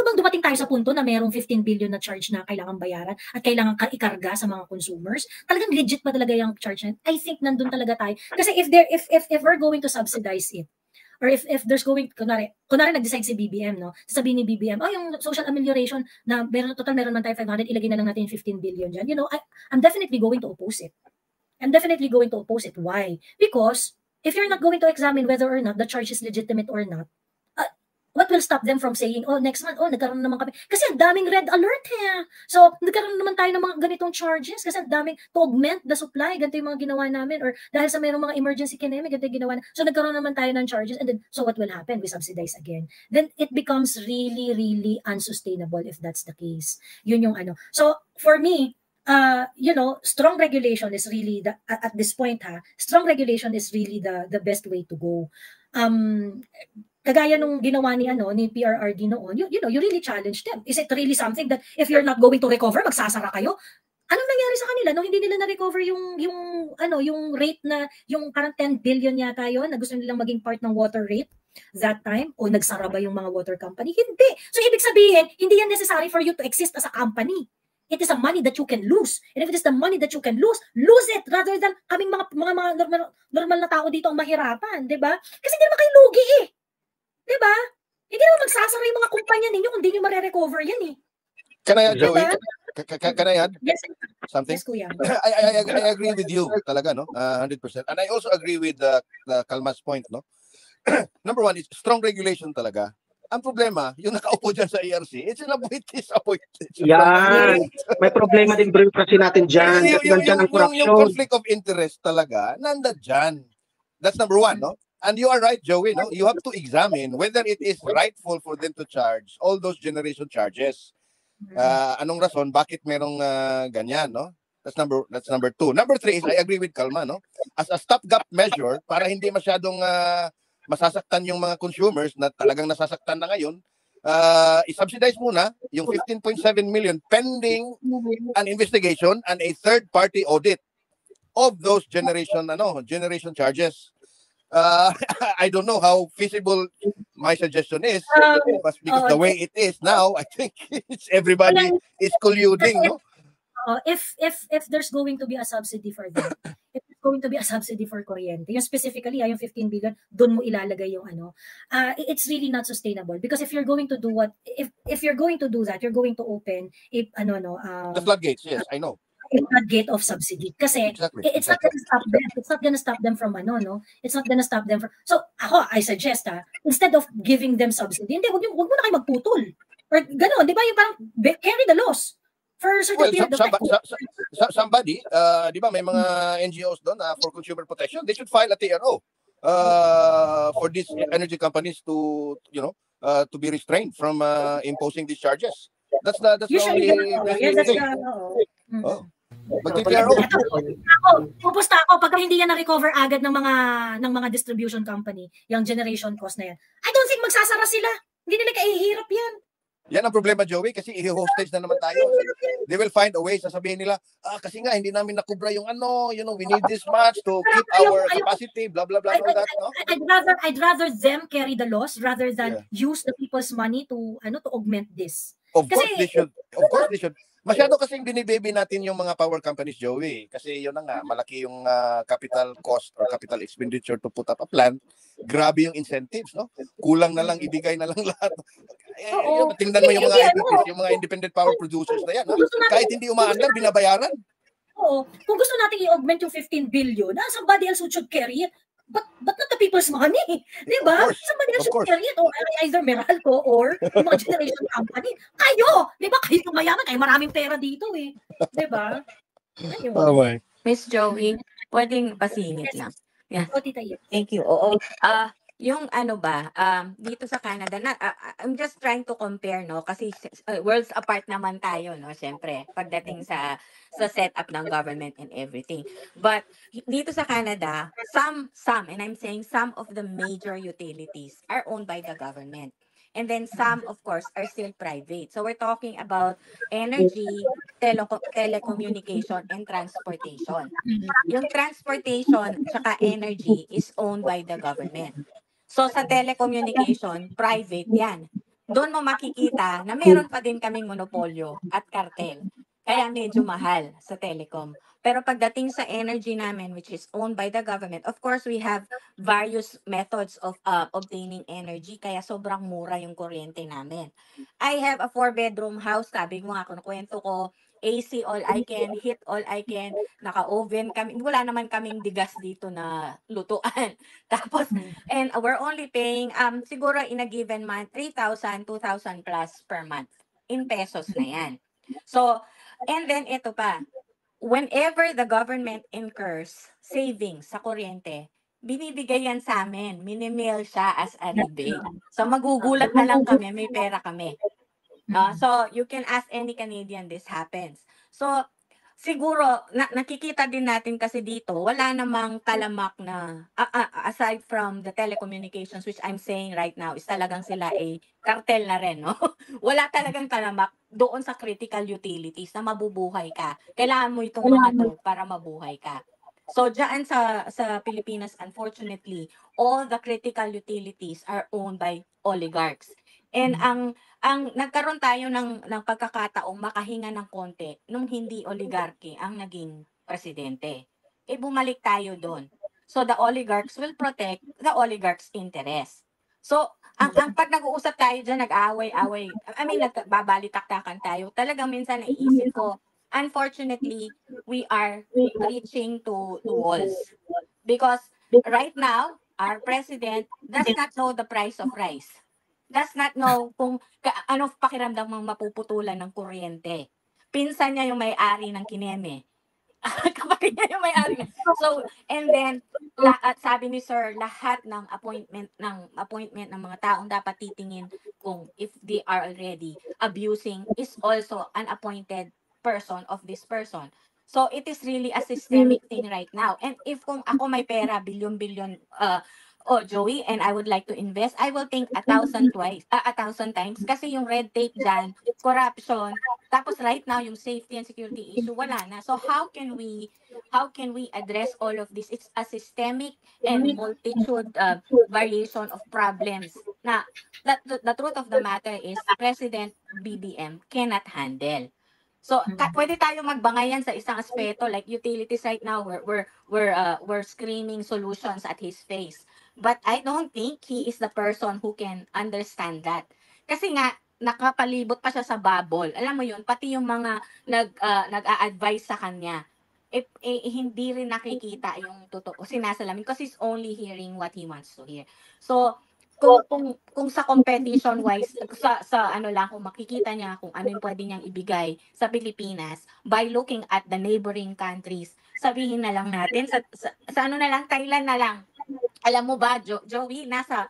bang dumating tayo sa punto na merong 15 billion na charge na kailangan bayaran at kailangan ikarga sa mga consumers? Talagang legit ba talaga yung charge na? I think nandun talaga tayo. Kasi if we're going to subsidize it, or if there's going, kunwari nag-decide si BBM, no? Sabihin ni BBM, yung social amelioration na meron man tayo 500, ilagay na lang natin 15 billion dyan. You know, I'm definitely going to oppose it. Why? Because if you're not going to examine whether or not the charge is legitimate or not, what will stop them from saying, next month, nagkaroon naman kami. Kasi ang daming red alert So, nagkaroon naman tayo ng mga ganitong charges kasi ang daming to augment the supply, ganito yung mga ginawa namin, or dahil sa mayroong mga emergency kineme, ganito yung ginawa na. So, nagkaroon naman tayo ng charges and then, so what will happen? We subsidize again. Then, it becomes really, really unsustainable if that's the case. Yun yung ano. So, for me, strong regulation is really at this point strong regulation is really the best way to go. Kagaya nung ginawa ni PRRD noon, you really challenge them. Is it really something that if you're not going to recover, magsasara kayo? Anong nangyari sa kanila nung hindi nila na-recover yung rate na yung parang 10 billion yata yon na gusto nilang maging part ng water rate that time? O nagsara ba yung mga water company? Hindi. So ibig sabihin, hindi yan necessary for you to exist as a company. It is a money that you can lose. And if it is the money that you can lose it rather than kaming mga normal na tao dito ang mahirapan, 'di ba? Kasi hindi naman kayo lugi eh. 'Di ba? Hindi naman magsasara yung mga kumpanya ninyo kung hindi niyo mare-recover yan eh. Can I add, Joey? Can I add something? Yes, Kuya. I agree with you talaga, no? 100%. And I also agree with the Kalma's point, no? Number one, it's strong regulation talaga. Ang problema, yung nakaupo dyan sa ERC, it's an appointed. Yan. May problema din bureaucracy natin dyan. Yung conflict of interest talaga, nandyan. That's number one, no? And you are right, Joey, no? You have to examine whether it is rightful for them to charge all those generation charges. Anong rason, bakit merong ganyan, no? That's number two. Number three is, I agree with Kalma, no? As a stopgap measure, para hindi masyadong masasaktan yung mga consumers na talagang nasasaktan na ngayon, i-subsidize muna yung 15.7 million pending an investigation and a third-party audit of those generation charges. I don't know how feasible my suggestion is, because the way it is now, I think it's everybody is colluding, no? If there's going to be a subsidy for that, if there's going to be a subsidy for kuryente, yung specifically yung 15 billion, doon mo ilalagay yung it's really not sustainable, because if you're going to do if you're going to do that, you're going to open the floodgates. Yes, I know. A floodgate of subsidy kasi it's not gonna stop them. It's not gonna stop them from It's not gonna stop them from. So I suggest instead of giving them subsidy, wag mo na kayo magputol. Or gano'n, di ba? Yung parang carry the loss. For a certain period of time. Somebody, di ba, may mga NGOs doon for consumer protection, they should file a TRO for these energy companies to be restrained from imposing these charges. That's the only mag-TRO. Pupusta ako pag hindi yan na-recover agad ng mga distribution company, yung generation cost na yan. I don't think magsasara sila. Hindi nila kahihirap yan. Yan ang problema, Joey, kasi i-hostage na naman tayo. They will find a way, sasabihin nila, kasi nga, hindi namin nakubra yung we need this much to keep our capacity, blah, blah, blah, all that, no? I'd rather them carry the loss rather than use the people's money to augment this. Of course they should. Masyado kasing binibaby natin yung mga power companies, Joey. Kasi yun na nga, malaki yung capital cost or capital expenditure to put up a plant. Grabe yung incentives, no? Kulang na lang, ibigay na lang lahat. Tingnan mo yung mga IPPs, yung mga independent power producers na yan. Kahit hindi umaandar, binabayaran. Oo, kung gusto nating i-augment yung 15 billion, somebody else should carry it. But not the people's money? Di ba? Somebody else should carry it. Or either Meralco or yung mga generation company. Kayo! Di ba? Kayo yung mayaman. Kayo maraming pera dito eh. Di ba? Ayun. Oh my. Miss Joey, pwedeng pasingit lang. Yeah. O, Tita Yes. Thank you. Oo. Yung ano ba, dito sa Canada, I'm just trying to compare, no? Kasi worlds apart naman tayo, no? Siyempre, pagdating sa setup ng government and everything. But dito sa Canada, some, and I'm saying some of the major utilities are owned by the government. And then some, of course, are still private. So we're talking about energy, telecommunication, and transportation. Yung transportation tsaka energy is owned by the government. So sa telecommunication, private yan. Doon mo makikita na meron pa din kaming monopolyo at kartel. Kaya medyo mahal sa telecom. Pero pagdating sa energy namin, which is owned by the government, of course, we have various methods of obtaining energy. Kaya sobrang mura yung kuryente namin. I have a 4-bedroom house. Sabi ko nga, kwento ko, AC all I can, heat all I can, naka-oven kami. Wala naman kaming digas dito na lutuan. Tapos, and we're only paying, siguro in a given month, 3,000, 2,000 plus per month. In pesos na yan. So, and then ito pa, whenever the government incurs savings sa kuryente, binibigay yan sa amin. Minimill siya as a rebate. So, magugulat na lang kami, may pera kami. So, you can ask any Canadian this happens. So, siguro, nakikita din natin kasi dito, wala namang talamak na, aside from the telecommunications, which I'm saying right now, is talagang sila ay cartel na rin, no? Wala talagang talamak doon sa critical utilities na mabubuhay ka. Kailangan mo itong mga to para mabuhay ka. So, dyan sa Pilipinas, unfortunately, all the critical utilities are owned by oligarchs. And ang nagkaroon tayo ng pagkakataong makahinga ng konti nung hindi oligarchy ang naging presidente. Bumalik tayo doon. So the oligarchs will protect the oligarchs' interest. So ang pag nag-uusap tayo diyan, nag-aaway-away, nagbabalitaktakan tayo. Talagang minsan naiisip ko, unfortunately, we are reaching to walls. Because right now, our president does not know the price of rice. Does not know kung ano pakiramdam ng mapuputulan ng kuryente. Pinsan niya yung may-ari ng Kineme. Kapatid niya yung may-ari niya. So, and then, sabi ni Sir, lahat ng appointment ng mga taong dapat titingin kung if they are already abusing is also an appointed person of this person. So, it is really a systemic thing right now. And if kung ako may pera, billion, Joey, and I would like to invest, I will think 1,000 times. Kasi yung red tape dyan, corruption, tapos right now yung safety and security issue, wala na. So how can we address all of this? It's a systemic and multitude variation of problems. Na the truth of the matter is President BBM cannot handle. So pwede tayo magbangayan sa isang aspeto, like utilities right now, we're screaming solutions at his face. But I don't think he is the person who can understand that. Kasi nga, nakapalibot pa siya sa bubble. Alam mo yun, pati yung mga nag-a-advise sa kanya, hindi rin nakikita yung totoo, sinasalamin, because he's only hearing what he wants to hear. So, kung sa competition wise, sa ano lang, kung makikita niya kung ano yung pwede niyang ibigay sa Pilipinas by looking at the neighboring countries, sabihin na lang natin, sa ano na lang, Thailand na lang. Alam mo ba, Joey, nasa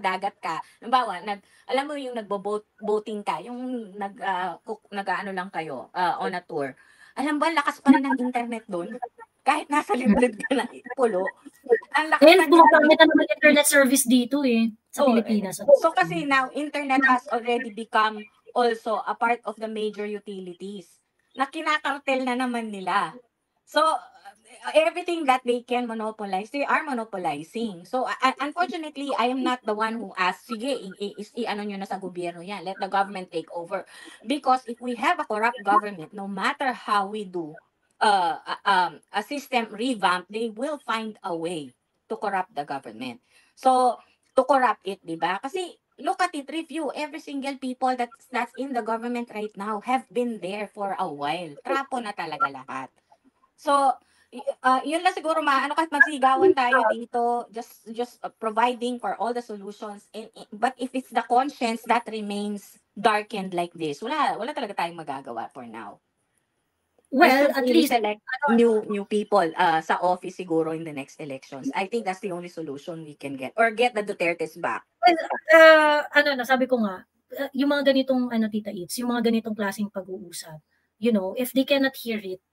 dagat ka. Halimbawa, alam mo yung nagbo-boating ka, yung nag-ano lang kayo on a tour. Alam ba, lakas pa rin ng internet doon. Kahit nasa liblib ka na pulo. Ang lakas ng gumagamit na naman internet service dito sa Pilipinas. So kasi now, internet has already become also a part of the major utilities na kinakartel na naman nila. So, everything that they can monopolize, they are monopolizing. So, unfortunately, I am not the one who asked, sige, ano nyo na sa gobyerno yan, let the government take over. Because if we have a corrupt government, no matter how we do a system revamp, they will find a way to corrupt the government. So, to corrupt it, di ba? Kasi, look at it, review, every single people that's in the government right now have been there for a while. Trapo na talaga lahat. So, yun lang siguro maano kahit magsigawan tayo dito, just providing for all the solutions. But if it's the conscience that remains darkened like this, wala talaga tayong magagawa for now. Well, at least select new people sa office siguro in the next elections. I think that's the only solution we can get, or get the Dutertes back. Well, sabi ko nga, yung mga ganitong Tita Its, yung mga ganitong klaseng pag-uusap, if they cannot hear it,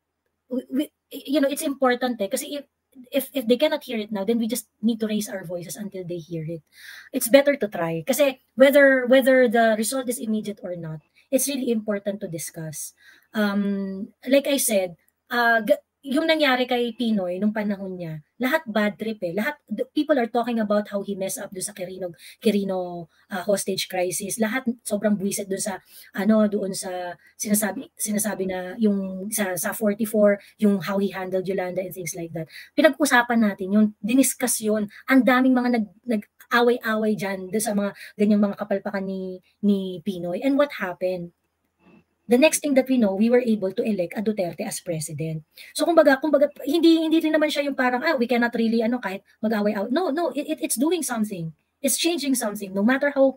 it's important kasi if they cannot hear it now, then we just need to raise our voices until they hear it. It's better to try kasi whether the result is immediate or not, it's really important to discuss. Like I said, yung nangyari kay Pinoy nung panahon niya, lahat bad trip people are talking about how he messed up doon sa Quirino hostage crisis. Lahat sobrang buwisit doon sa doon sa sinasabi na yung sa 44, yung how he handled Yolanda and things like that. Pinag-usapan natin yun, diniscuss yun. Ang daming mga nag-away-away diyan doon sa mga ganyang mga kapalpakan ni Pinoy. And what happened? The next thing that we know, we were able to elect a Duterte as president. So kumbaga hindi rin naman siya yung parang we cannot really kahit mag-away-away. No, it's doing something. It's changing something. No matter how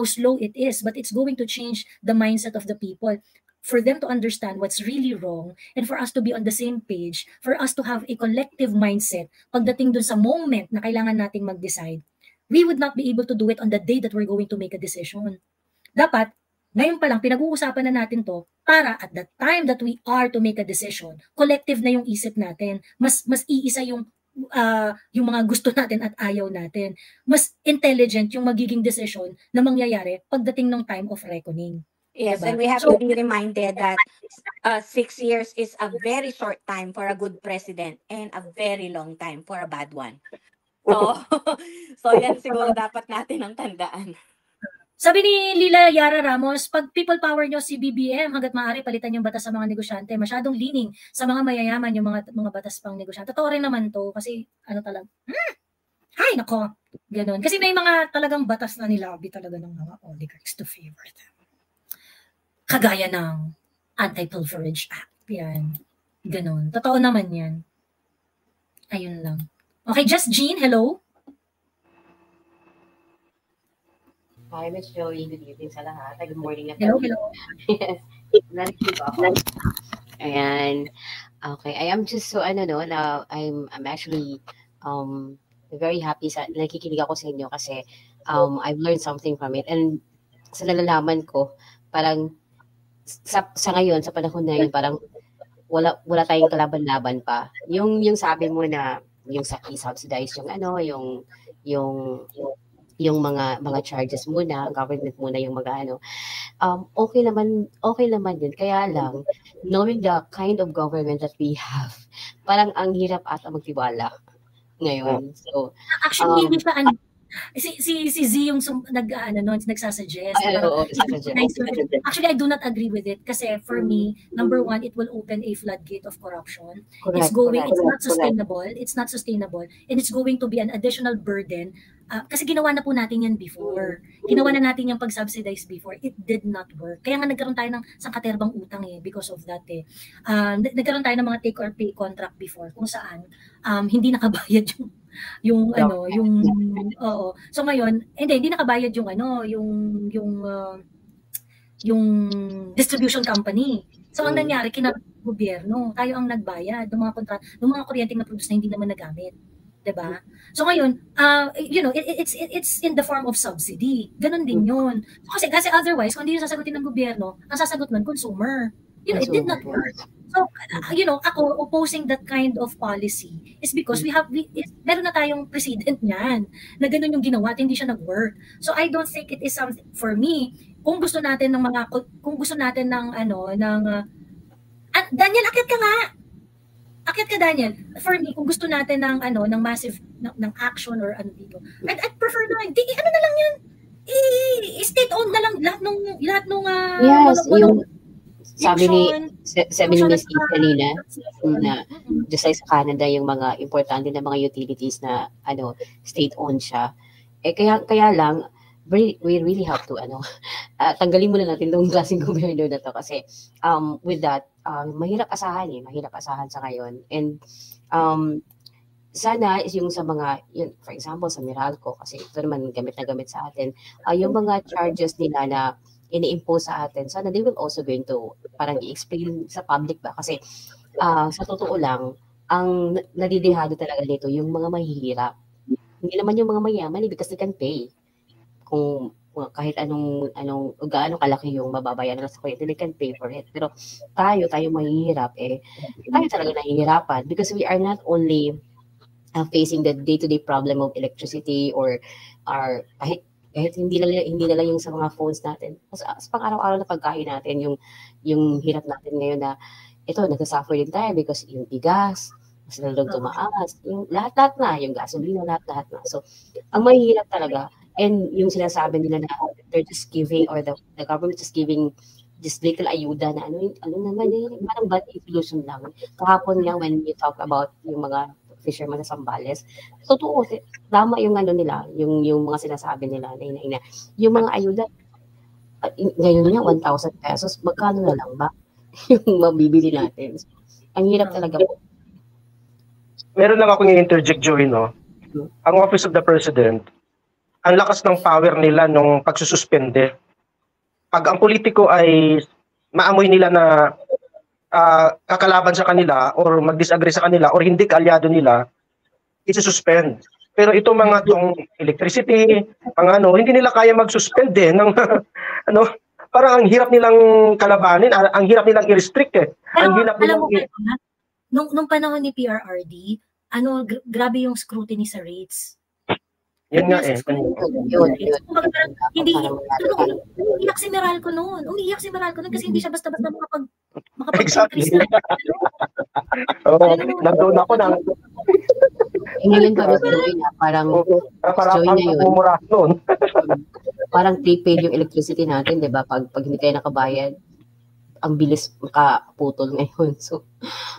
slow it is, but it's going to change the mindset of the people for them to understand what's really wrong and for us to be on the same page, for us to have a collective mindset pagdating dun sa moment na kailangan nating mag-decide. We would not be able to do it on the day that we're going to make a decision. Dapat ngayon pa lang, pinag-uusapan na natin to para at the time that we are to make a decision, collective na yung isip natin. Mas iisa yung mga gusto natin at ayaw natin. Mas intelligent yung magiging decision na mangyayari pagdating ng time of reckoning. Yes, diba? And we have to be reminded that 6 years is a very short time for a good president and a very long time for a bad one. So yan siguro dapat natin ang tandaan. Sabi ni Lila Yara Ramos, pag people power nyo si BBM, hanggat maaari palitan yung batas sa mga negosyante. Masyadong leaning sa mga mayayaman yung mga batas pang negosyante. Totoo rin naman to kasi talaga. Ay, nako. Ganon. Kasi may mga talagang batas na nilabi talaga ng mga oligarchs to favor them. Kagaya ng Anti-Pilferage Act. Yan. Ganon. Totoo naman yan. Ayun lang. Okay, Just Jean, hello. Hi, Ms. Joey. Good evening sa lahat. Good morning. Hello. Yes. Narinig ako. Ayan. Okay. I am just so, now I'm actually very happy nakikinig ako sa inyo kasi I've learned something from it. And sa nalalaman ko, parang sa ngayon, sa panahon na yun, parang wala tayong kalaban-laban pa. Yung sabi mo na yung subsidize yung mga charges muna, government muna yung okay naman yun. Kaya lang, knowing the kind of government that we have, parang ang hirap ata magtiwala ngayon. So, actually, hindi pa si Z yung nagsasuggest. Actually, I do not agree with it kasi for me, number one, it will open a floodgate of corruption. It's not sustainable. It's not sustainable. And it's going to be an additional burden. Kasi ginawa na po natin yan before. Ginawa na natin yung pag-subsidize before. It did not work. Kaya nga nagkaroon tayo ng sangkaterbang utang because of that Nagkaroon tayo ng mga take or pay contract before kung saan hindi nakabayad So ngayon, hindi nakabayad yung distribution company. So ang nangyari, gobyerno, tayo ang nagbayad ng mga kontrata, ng mga kuryenteng na produce na hindi naman nagamit. Diba? So ngayon, it's in the form of subsidy. Ganon din yun. Kasi otherwise, kung hindi yung sasagutin ng gobyerno, ang sasagot ng consumer. It did not work. So, ako opposing that kind of policy is because meron na tayong president niyan na ganun yung ginawa at hindi siya nag-work. So, I don't think it is something, for me, kung gusto natin ng Daniel, akyat ka nga! Akyat ka, Daniel. For me, kung gusto natin ng massive, ng action or dito, I'd prefer na, na lang yan, state-owned na lang lahat nung sabi ni Miss E kanina na just like sa Canada yung mga importante na mga utilities na state-owned siya. Kaya lang we really have to tanggalin muna natin tong klaseng gobyerno na to kasi with that mahirap asahan sa ngayon. And sana is yung sa mga yun, for example sa Meralco kasi ito naman gamit na gamit sa atin, yung mga charges nila na ini-impose sa atin, sana they will also going to parang i-explain sa public ba kasi sa totoo lang ang nadidihado talaga nito yung mga mahihirap. Hindi naman yung mga mayaman because they can pay. Kung kahit anong gaano kalaki yung mababayaran nila sa kuryente, they can pay for it. Pero tayo mahihirap tayo talaga nahihirapan because we are not only facing the day-to-day problem of electricity or kahit hindi na lang yung sa mga phones natin. Sa pang-araw-araw na pagkain natin, yung hirap natin ngayon na ito, nagsasuffer din tayo because yung bigas, mas lalong tumaas, yung lahat na, yung gasolina, lahat na. So, ang mahirap talaga, and yung sinasabi nila na they're just giving, or the government is giving just little ayuda na ano naman, parang bad solution lang. Kahapon nga, when you talk about yung mga fisherman sa Zambales, totoo, tama yung nila, yung mga sinasabi nila, na yung mga ayuda, ngayon nga, 1,000 pesos, magkano na lang ba? Yung mabibili natin. Ang hirap talaga po. Meron lang akong i-interject, Joey, no? Ang Office of the President, ang lakas ng power nila nung pagsususpende. Pag ang politiko ay maamoy nila na kakalaban sa kanila or mag-disagree sa kanila or hindi kaalyado nila, isususpend. Pero ito mga tong electricity, hindi nila kaya mag-suspend ng parang ang hirap nilang kalabanin, ang hirap nilang i-restrict Ang hirap nilang nung panahon ni PRRD, grabe yung scrutiny sa rates. Yan nga Hindi, umiiyak si Meralco noon. Kasi hindi siya basta-basta Exactly. Nandun ako na. Ngayon pa parang Joey ngayon. Parang prepaid yung electricity natin, di ba? Pag hindi tayo nakabayad, ang bilis makaputol ngayon. So,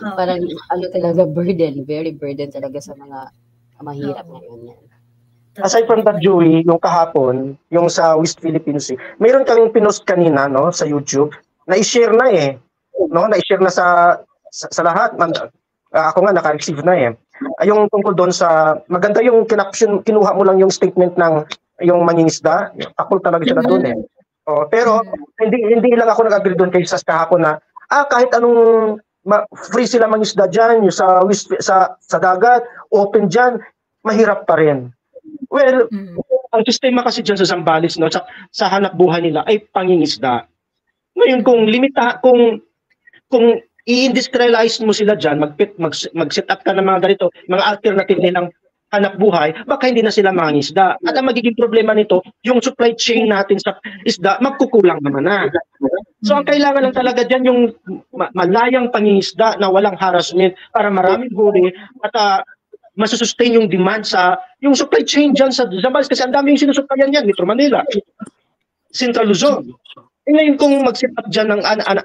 parang talaga burden, very burden talaga sa mga mahirap ngayon yan. Aside from that, Joey, yung kahapon, yung sa West Philippine Sea, mayroon kang pinost kanina, no, sa YouTube, na i-share na no, na-share na sa lahat. Ako nga naka-receive na yung tungkol doon sa maganda yung kinaption, kinuha mo lang yung statement ng yung mangingisda, takol talaga sila doon pero hindi lang ako nag-agree doon kay sa kahapon na kahit anong free sila mangingisda diyan, yung sa dagat, open diyan, mahirap pa rin. Well, ang sistema kasi diyan sa Zambales, no, sa hanap buhay nila ay pangingisda. Ngayon kung i-industrialize mo sila dyan, mag-set up ka ng mga ganito, mga alternative nilang hanap buhay, baka hindi na sila mangingisda. At ang magiging problema nito, yung supply chain natin sa isda, magkukulang naman na. So ang kailangan lang talaga dyan yung malayang pangingisda na walang harassment para maraming huli at masusustain yung demand sa yung supply chain dyan sa Zambales kasi ang dami yung sinusuplayan yan, Metro Manila, Central Luzon. Ngayon kung mag-set up dyan ng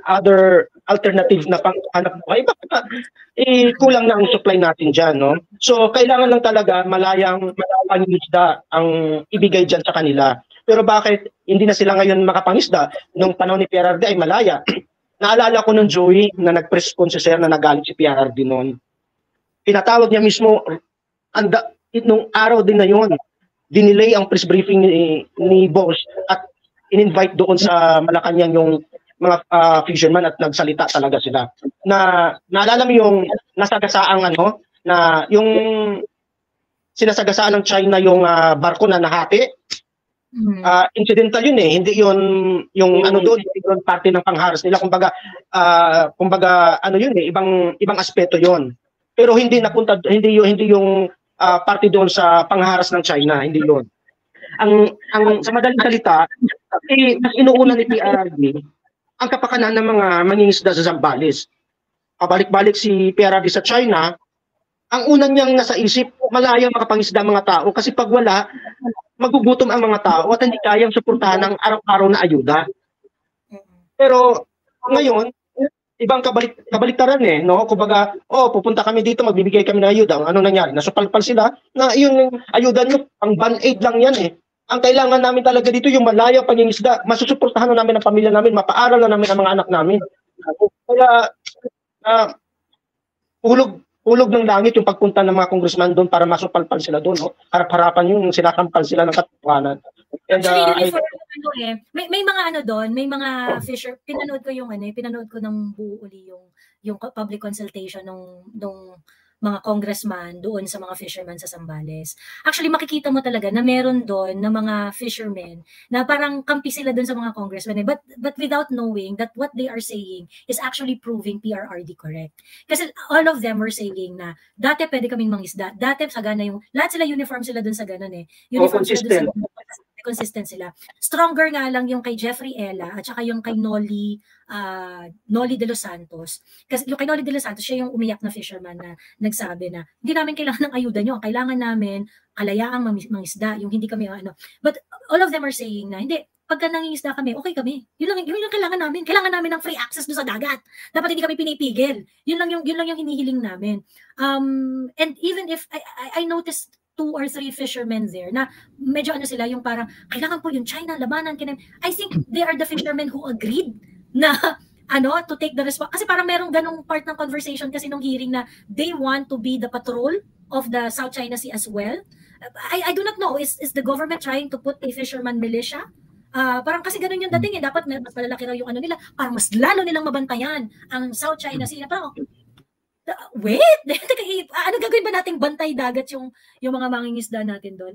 other alternative na panghanap buhay, baka kulang na ang supply natin dyan, no? So, kailangan lang talaga malayang pangingisda ang ibigay dyan sa kanila. Pero bakit hindi na sila ngayon makapangisda? Nung panahon ni PRRD ay malaya. Naalala ko nung Joey na nag-press con si Sir na nagalit si PRRD noon. Pinatawag niya mismo, nung araw din na yun, dinelay ang press briefing ni Boss at in-invite doon sa Malacanang yung mga fisherman at nagsalita talaga sila. Naalala mo yung nasagasaang na yung sinasagasaan ng China yung barko na nahati. Incidental yun hindi yun yung doon, hindi yun parte ng pangharas nila. Kumbaga yun ibang aspeto yun. Pero hindi napunta, hindi yung parte doon sa pangharas ng China, hindi yun. Ang sa madaling salita, mas inuuna ni PRRD ang kapakanan ng mga mangingisda sa Zambales. Pabalik-balik si PRRD sa China, ang unang niyang nasa isip, malayang makapangisda mga tao kasi pag wala, magugutom ang mga tao at hindi kayang suportahan ng araw-araw na ayuda. Pero ngayon, ibang kabaliktaran no? Kumbaga, pupunta kami dito, magbibigay kami ng ayuda. Ano nangyari? Nasupalpal sila na yung ayuda nyo, pang band-aid lang yan Ang kailangan namin talaga dito yung malayang pangingisda. Masusuportahan na namin ang pamilya namin, mapaaral na namin ang mga anak namin. Kaya hulog ng langit yung pagpunta ng mga congressman doon para masupalpal sila doon. No? Harap-harapan yung sinakampal sila ng katotohanan. Actually, may mga ano doon, may mga fisher, pinanood ko ng buo uli yung public consultation nung mga congressman doon sa mga fishermen sa Zambales. Actually, makikita mo talaga na meron doon na mga fishermen na parang kampi sila doon sa mga congressmen. But without knowing that what they are saying is actually proving PRRD correct. Kasi all of them were saying na dati pwede kaming mangisda. Dati sagana yung, lahat sila uniform sila doon sa ganun eh. Uniform sila doon sa consistent sila. Stronger nga lang yung kay Jeffrey Ella at saka yung kay Noli de los Santos. Kasi yung kay Noli de los Santos, siya yung umiyak na fisherman na nagsabi na hindi namin kailangan ng ayuda nyo. Kailangan namin kalayaang mangisda, yung hindi kami ano. But all of them are saying na hindi, pagka nangingisda kami, okay kami. Yun lang kailangan namin. Kailangan namin ng free access doon sa dagat. Dapat hindi kami pinipigil. Yun lang yung hinihiling namin. And even if I noticed 2 or 3 fishermen there na medyo ano sila yung parang kailangan po yung China labanan I think they are the fishermen who agreed na to take the response kasi parang merong ganong part ng conversation kasi nung hearing na they want to be the patrol of the South China Sea as well. I do not know, is the government trying to put a fisherman militia? Parang kasi ganun yung dating dapat mas malalaki raw yung ano nila, parang mas lalo nilang mabantayan ang South China Sea. Parang wait, ano gagawin ba nating bantay dagat yung mga mangingisda natin doon?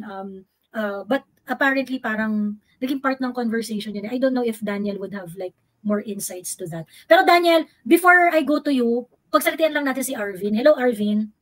But apparently parang naging part ng conversation yun. I don't know if Daniel would have like more insights to that. Pero Daniel, before I go to you, pagsalitain lang natin si Arvin. Hello Arvin.